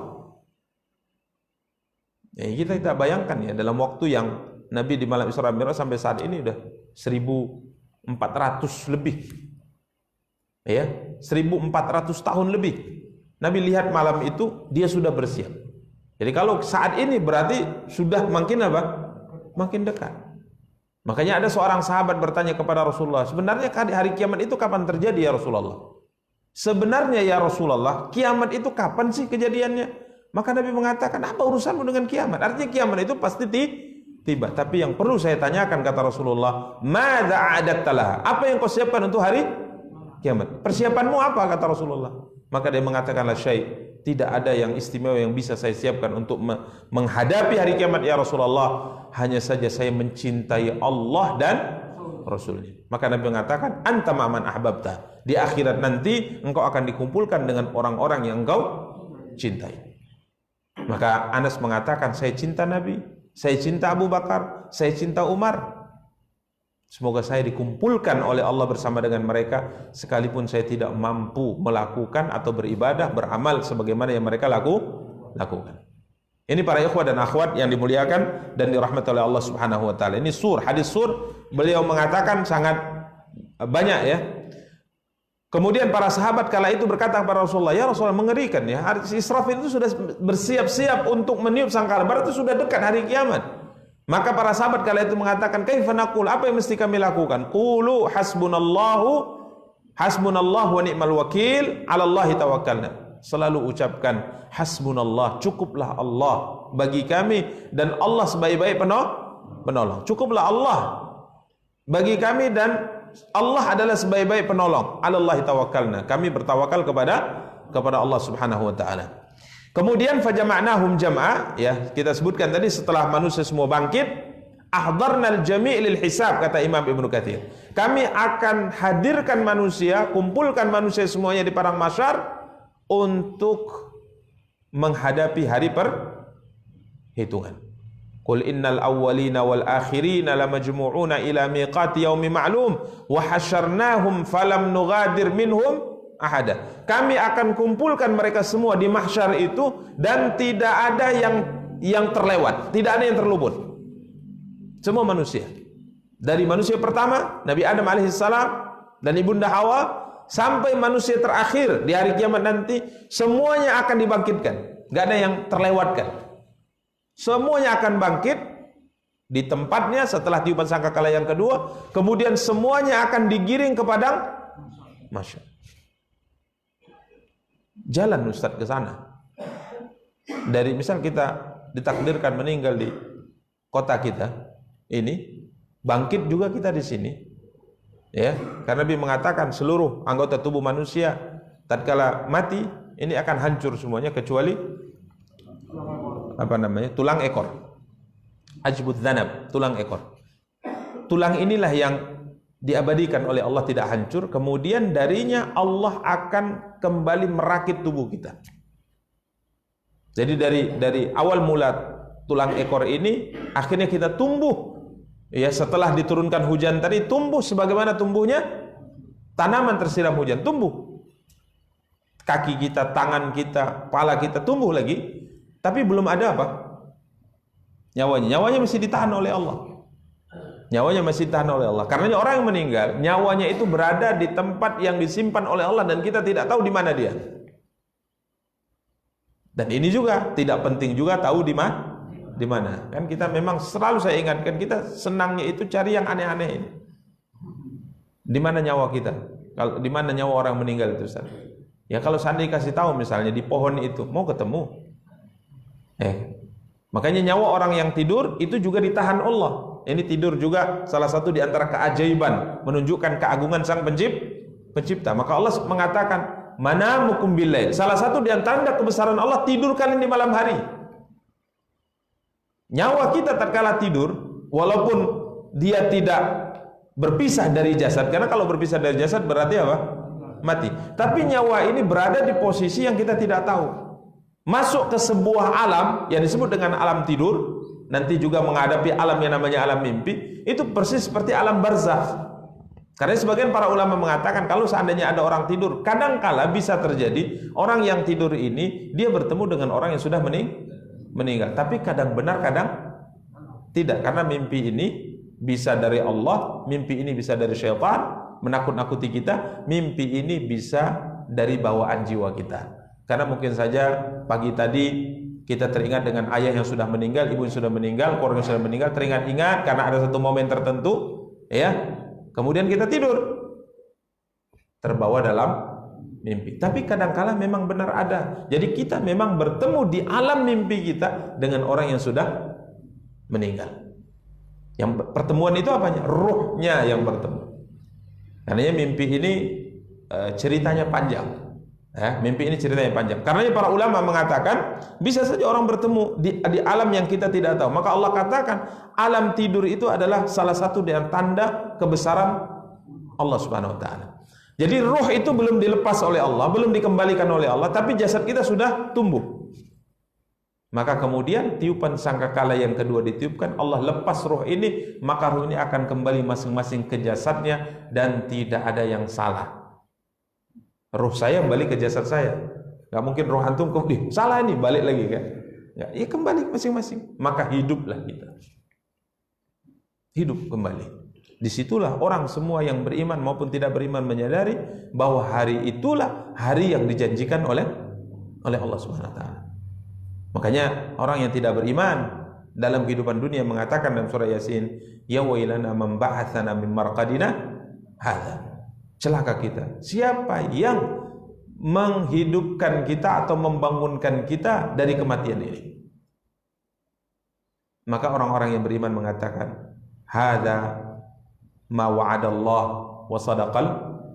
Ya, kita bayangkan ya, dalam waktu yang Nabi di malam Isra Mi'raj sampai saat ini udah 1400 lebih. Ya, 1400 tahun lebih. Nabi lihat malam itu dia sudah bersiap. Jadi kalau saat ini berarti sudah makin apa? Makin dekat. Makanya ada seorang sahabat bertanya kepada Rasulullah, sebenarnya hari kiamat itu kapan terjadi ya Rasulullah? Sebenarnya ya Rasulullah, kiamat itu kapan sih kejadiannya? Maka Nabi mengatakan, apa urusanmu dengan kiamat? Artinya kiamat itu pasti tiba. Tapi yang perlu saya tanyakan, kata Rasulullah, madza a'adatta laha? Apa yang kau siapkan untuk hari kiamat? Persiapanmu apa, kata Rasulullah? Maka dia mengatakan, la syai', tidak ada yang istimewa yang bisa saya siapkan untuk menghadapi hari kiamat ya Rasulullah. Hanya saja saya mencintai Allah dan Rasulnya. Maka Nabi mengatakan, anta ma'man ahbabta. Di akhirat nanti engkau akan dikumpulkan dengan orang-orang yang engkau cintai. Maka Anas mengatakan, saya cinta Nabi, saya cinta Abu Bakar, saya cinta Umar. Semoga saya dikumpulkan oleh Allah bersama dengan mereka, sekalipun saya tidak mampu melakukan atau beribadah, beramal sebagaimana yang mereka lakukan. Ini para ikhwah dan akhwat yang dimuliakan dan dirahmati oleh Allah Subhanahu wa taala. Ini hadis sur, beliau mengatakan sangat banyak ya. Kemudian para sahabat kala itu berkata kepada Rasulullah, ya Rasulullah, mengerikan ya. Israfil itu sudah bersiap-siap untuk meniup sangkakala, berarti sudah dekat hari kiamat. Maka para sahabat kala itu mengatakan, kaifa naqul, apa yang mesti kami lakukan? Qulu hasbunallahu wa ni'mal wakil, 'alallahi tawakkalna. Selalu ucapkan hasbunallah, cukuplah Allah bagi kami dan Allah sebaik-baik penolong. Cukuplah Allah bagi kami dan Allah adalah sebaik-baik penolong. 'Alallahi tawakkalna. Kami bertawakal kepada Allah Subhanahu wa taala. Kemudian fajama'nahum jam'a, ya, kita sebutkan tadi setelah manusia semua bangkit, ahdarnal jami' lil hisab, kata Imam Ibnu Katsir. Kami akan hadirkan manusia, kumpulkan manusia semuanya di padang mahsyar untuk menghadapi hari perhitungan. Qul innal awwalina wal akhirina lamajmu'una ila miqati yaumin ma'lum wa hasyarnahum falam nughadir minhum ahada. Kami akan kumpulkan mereka semua di mahsyar itu dan tidak ada yang terlewat, tidak ada yang terluput. Semua manusia. Dari manusia pertama Nabi Adam alaihissalam dan ibunda Hawa sampai manusia terakhir di hari kiamat nanti, semuanya akan dibangkitkan. Enggak ada yang terlewatkan. Semuanya akan bangkit di tempatnya setelah tiupan sangkakala yang kedua, kemudian semuanya akan digiring ke padang mahsyar. Jalan Ustaz ke sana. Dari misal kita ditakdirkan meninggal di kota kita ini, bangkit juga kita di sini. Ya, karena Nabi mengatakan seluruh anggota tubuh manusia tatkala mati ini akan hancur semuanya kecuali tulang ekor. Ajbud dzanab, tulang ekor. Tulang inilah yang diabadikan oleh Allah, tidak hancur. Kemudian darinya Allah akan kembali merakit tubuh kita. Jadi dari awal mula tulang ekor ini akhirnya kita tumbuh. Ya, setelah diturunkan hujan tadi tumbuh sebagaimana tumbuhnya tanaman tersiram hujan, tumbuh. Kaki kita, tangan kita, kepala kita tumbuh lagi. Tapi belum ada apa? Nyawanya masih ditahan oleh Allah. Nyawanya masih ditahan oleh Allah. Karena orang yang meninggal, nyawanya itu berada di tempat yang disimpan oleh Allah dan kita tidak tahu di mana dia. Dan ini juga tidak penting juga tahu di mana. Kan kita memang selalu saya ingatkan, kita senangnya itu cari yang aneh-aneh ini. Di mana nyawa kita? Kalau di mana nyawa orang meninggal itu, Ustaz? Ya kalau seandainya kasih tahu misalnya di pohon itu, mau ketemu. Makanya nyawa orang yang tidur itu juga ditahan Allah. Ini tidur juga salah satu di antara keajaiban, menunjukkan keagungan Sang Pencipta. Maka Allah mengatakan, manamukum billail. Salah satu di antara kebesaran Allah, tidur kalian di malam hari. Nyawa kita tatkala tidur, walaupun dia tidak berpisah dari jasad, karena kalau berpisah dari jasad berarti apa? Mati. Tapi nyawa ini berada di posisi yang kita tidak tahu, masuk ke sebuah alam yang disebut dengan alam tidur, nanti juga menghadapi alam yang namanya alam mimpi. Itu persis seperti alam barzakh. Karena sebagian para ulama mengatakan kalau seandainya ada orang tidur, kadangkala bisa terjadi orang yang tidur ini dia bertemu dengan orang yang sudah meninggal. Tapi kadang benar, kadang tidak. Karena mimpi ini bisa dari Allah, mimpi ini bisa dari syaitan menakut-nakuti kita, mimpi ini bisa dari bawaan jiwa kita. Karena mungkin saja pagi tadi kita teringat dengan ayah yang sudah meninggal, ibu yang sudah meninggal, keluarga yang sudah meninggal, teringat-ingat karena ada satu momen tertentu, ya. Kemudian kita tidur, terbawa dalam mimpi. Tapi kadangkala memang benar ada. Jadi kita memang bertemu di alam mimpi kita dengan orang yang sudah meninggal. Yang pertemuan itu apanya? Ruhnya yang bertemu. Karena mimpi ini ceritanya panjang. Mimpi ini ceritanya panjang. Karena para ulama mengatakan bisa saja orang bertemu di alam yang kita tidak tahu. Maka Allah katakan alam tidur itu adalah salah satu dari tanda kebesaran Allah Subhanahu wa taala. Jadi ruh itu belum dilepas oleh Allah, belum dikembalikan oleh Allah, tapi jasad kita sudah tumbuh. Maka kemudian tiupan sangkakala yang kedua ditiupkan, Allah lepas ruh ini, maka ruh ini akan kembali masing-masing ke jasadnya dan tidak ada yang salah. Ruh saya balik ke jasad saya. Gak mungkin roh antum kemudian salah ini balik lagi kan? Ya kembali masing-masing. Maka hiduplah kita. Hidup kembali. Disitulah orang semua yang beriman maupun tidak beriman menyadari bahwa hari itulah hari yang dijanjikan oleh Allah Subhanahu wa taala. Makanya orang yang tidak beriman dalam kehidupan dunia mengatakan dalam surah Yasin, ya wailana man ba'atsana min marqadina hadza. Celaka kita. Siapa yang menghidupkan kita atau membangunkan kita dari kematian ini? Maka orang-orang yang beriman mengatakan, hadza ma wa'adallah wa sadaqal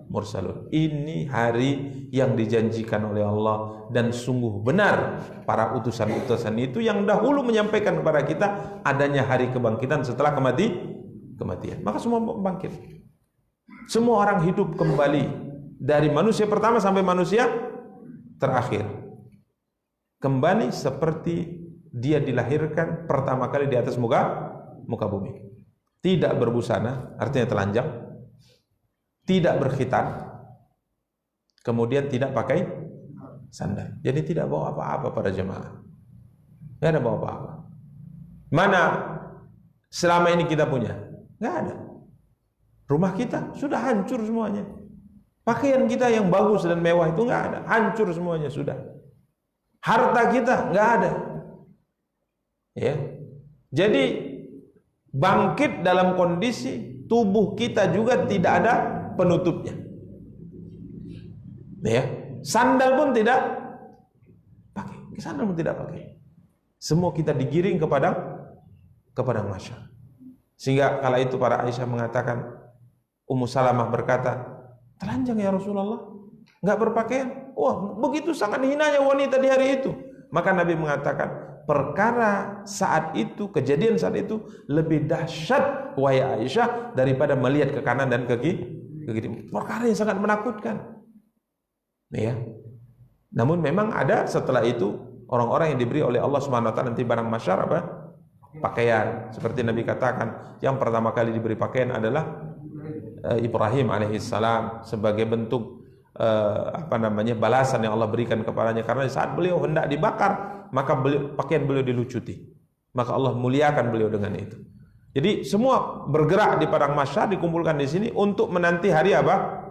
mursalun. Ini hari yang dijanjikan oleh Allah dan sungguh benar para utusan-utusan itu yang dahulu menyampaikan kepada kita adanya hari kebangkitan setelah kematian. Maka semua bangkit. Semua orang hidup kembali dari manusia pertama sampai manusia terakhir. Kembali seperti dia dilahirkan pertama kali di atas muka bumi. Tidak berbusana, artinya telanjang. Tidak berkhitan. Kemudian tidak pakai sandal. Jadi tidak bawa apa-apa para jemaah. Tidak ada bawa apa-apa. Mana selama ini kita punya? Tidak ada. Rumah kita sudah hancur semuanya. Pakaian kita yang bagus dan mewah itu enggak ada, hancur semuanya sudah. Harta kita enggak ada. Ya. Jadi bangkit dalam kondisi tubuh kita juga tidak ada penutupnya. Ya. Sandal pun tidak pakai. Sandal pun tidak pakai. Semua kita digiring ke padang mahsyar. Sehingga kala itu para Aisyah mengatakan, Ummu Salamah berkata, telanjang ya Rasulullah, enggak berpakaian. Wah, begitu sangat hinanya wanita di hari itu. Maka Nabi mengatakan, perkara saat itu, kejadian saat itu lebih dahsyat wahai Aisyah daripada melihat ke kanan dan ke kiri. Perkara yang sangat menakutkan. Ya. Namun memang ada setelah itu orang-orang yang diberi oleh Allah Subhanahu wa taala nanti barang mahsyar apa? Pakaian. Seperti Nabi katakan, yang pertama kali diberi pakaian adalah Ibrahim alaihissalam sebagai bentuk balasan yang Allah berikan kepadanya, karena saat beliau hendak dibakar maka pakaian beliau dilucuti, maka Allah muliakan beliau dengan itu. Jadi semua bergerak di padang mahsyar, dikumpulkan di sini untuk menanti hari apa?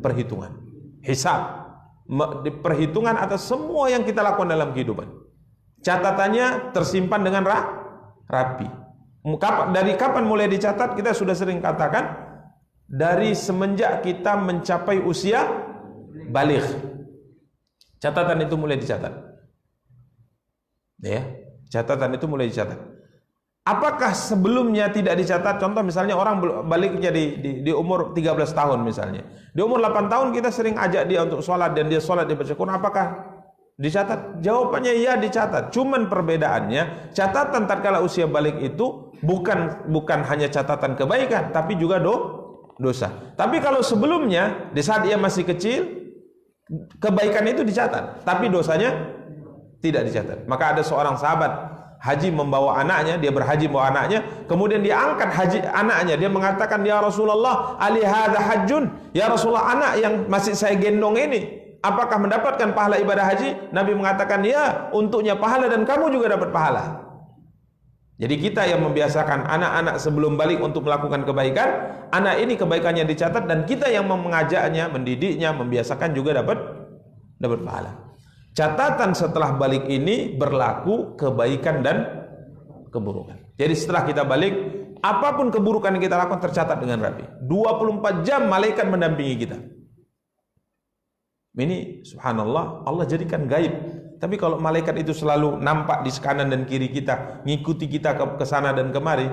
Perhitungan, hisab, perhitungan atas semua yang kita lakukan dalam kehidupan. Catatannya tersimpan dengan rapi. Dari kapan mulai dicatat? Kita sudah sering katakan dari semenjak kita mencapai usia baligh. Catatan itu mulai dicatat. Ya, catatan itu mulai dicatat. Apakah sebelumnya tidak dicatat? Contoh misalnya orang baliknya di umur 13 tahun misalnya. Di umur 8 tahun kita sering ajak dia untuk sholat dan dia sholat, dia baca Quran. Apakah dicatat? Jawabannya iya dicatat. Cuman perbedaannya catatan tatkala usia balik itu bukan hanya catatan kebaikan, tapi juga dosa. Tapi kalau sebelumnya, di saat ia masih kecil, kebaikan itu dicatat, tapi dosanya tidak dicatat. Maka ada seorang sahabat haji membawa anaknya, dia berhaji membawa anaknya, kemudian dia angkat haji anaknya, dia mengatakan, ya Rasulullah, ali hadza hajjun, ya Rasulullah, anak yang masih saya gendong ini apakah mendapatkan pahala ibadah haji? Nabi mengatakan, ya, untuknya pahala dan kamu juga dapat pahala. Jadi kita yang membiasakan anak-anak sebelum balik untuk melakukan kebaikan, anak ini kebaikannya dicatat, dan kita yang mengajaknya, mendidiknya, membiasakan juga dapat pahala. Catatan setelah balik ini berlaku kebaikan dan keburukan. Jadi setelah kita balik, apapun keburukan yang kita lakukan tercatat dengan rapi. 24 jam malaikat mendampingi kita. Ini subhanallah, Allah jadikan gaib. Tapi kalau malaikat itu selalu nampak di kanan dan kiri kita, ngikuti kita ke sana dan kemari,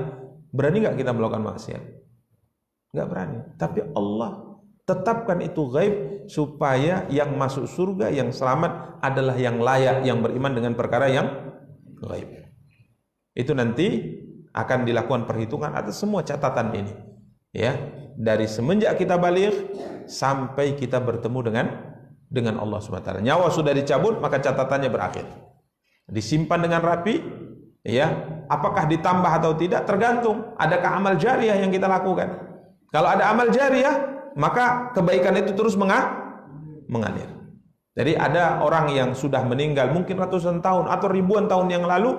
berani nggak kita melakukan maksiat? Nggak berani. Tapi Allah tetapkan itu gaib supaya yang masuk surga, yang selamat adalah yang layak, yang beriman dengan perkara yang gaib. Itu nanti akan dilakukan perhitungan atas semua catatan ini. Ya, dari semenjak kita balik sampai kita bertemu dengan Allah SWT. Nyawa sudah dicabut, maka catatannya berakhir. Disimpan dengan rapi, ya. Apakah ditambah atau tidak tergantung adakah amal jariah yang kita lakukan. Kalau ada amal jariah, maka kebaikan itu terus mengalir. Jadi ada orang yang sudah meninggal mungkin ratusan tahun atau ribuan tahun yang lalu,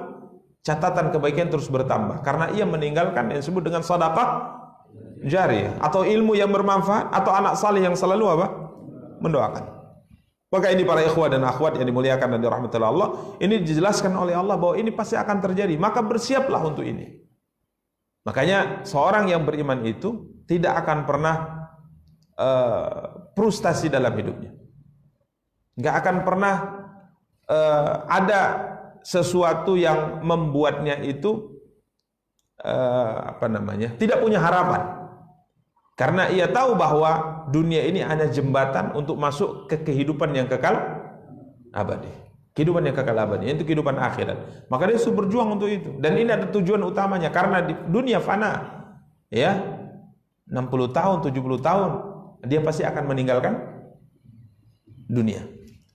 catatan kebaikan terus bertambah karena ia meninggalkan yang disebut dengan sedekah jariah, atau ilmu yang bermanfaat, atau anak saleh yang selalu mendoakan. Maka ini para ikhwah dan akhwat yang dimuliakan dan dirahmati Allah, ini dijelaskan oleh Allah bahwa ini pasti akan terjadi, maka bersiaplah untuk ini. Makanya seorang yang beriman itu tidak akan pernah frustasi dalam hidupnya. Nggak akan pernah ada sesuatu yang membuatnya itu tidak punya harapan. Karena ia tahu bahwa dunia ini hanya jembatan untuk masuk ke kehidupan yang kekal abadi. Kehidupan yang kekal abadi, itu kehidupan akhirat. Maka dia harus berjuang untuk itu. Dan ini ada tujuan utamanya, karena di dunia fana, ya, 60 tahun, 70 tahun, dia pasti akan meninggalkan dunia.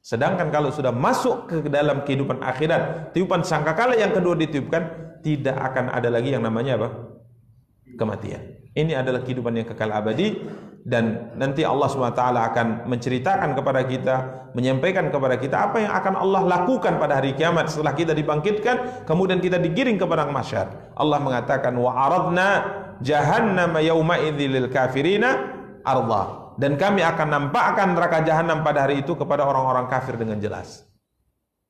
Sedangkan kalau sudah masuk ke dalam kehidupan akhirat, tiupan sangkakala yang kedua ditiupkan, tidak akan ada lagi yang namanya kematian. Ini adalah kehidupan yang kekal abadi, dan nanti Allah SWT akan menceritakan kepada kita, menyampaikan kepada kita apa yang akan Allah lakukan pada hari kiamat setelah kita dibangkitkan, kemudian kita digiring ke padang mahsyar. Allah mengatakan, wa aradna jahannama yauma idzil lil kafirina arda, dan kami akan nampakkan neraka jahanam pada hari itu kepada orang-orang kafir dengan jelas.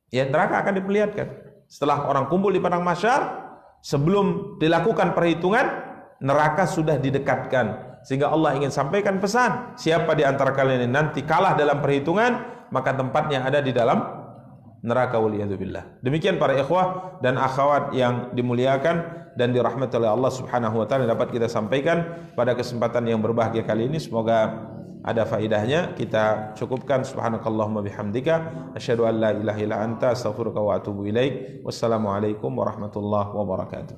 Ya, neraka akan diperlihatkan setelah orang kumpul di padang mahsyar. Sebelum dilakukan perhitungan, neraka sudah didekatkan, sehingga Allah ingin sampaikan pesan, siapa di antara kalian yang nanti kalah dalam perhitungan, maka tempatnya ada di dalam neraka, waliyadzubillah. Demikian para ikhwah dan akhwat yang dimuliakan dan dirahmati oleh Allah Subhanahu wa taala, dapat kita sampaikan pada kesempatan yang berbahagia kali ini. Semoga ada faedahnya. Kita cukupkan. Subhanakallahumma bihamdika asyhadu an la ilaha illa anta astaghfiruka wa atubu ilaik. Wassalamualaikum warahmatullahi wabarakatuh.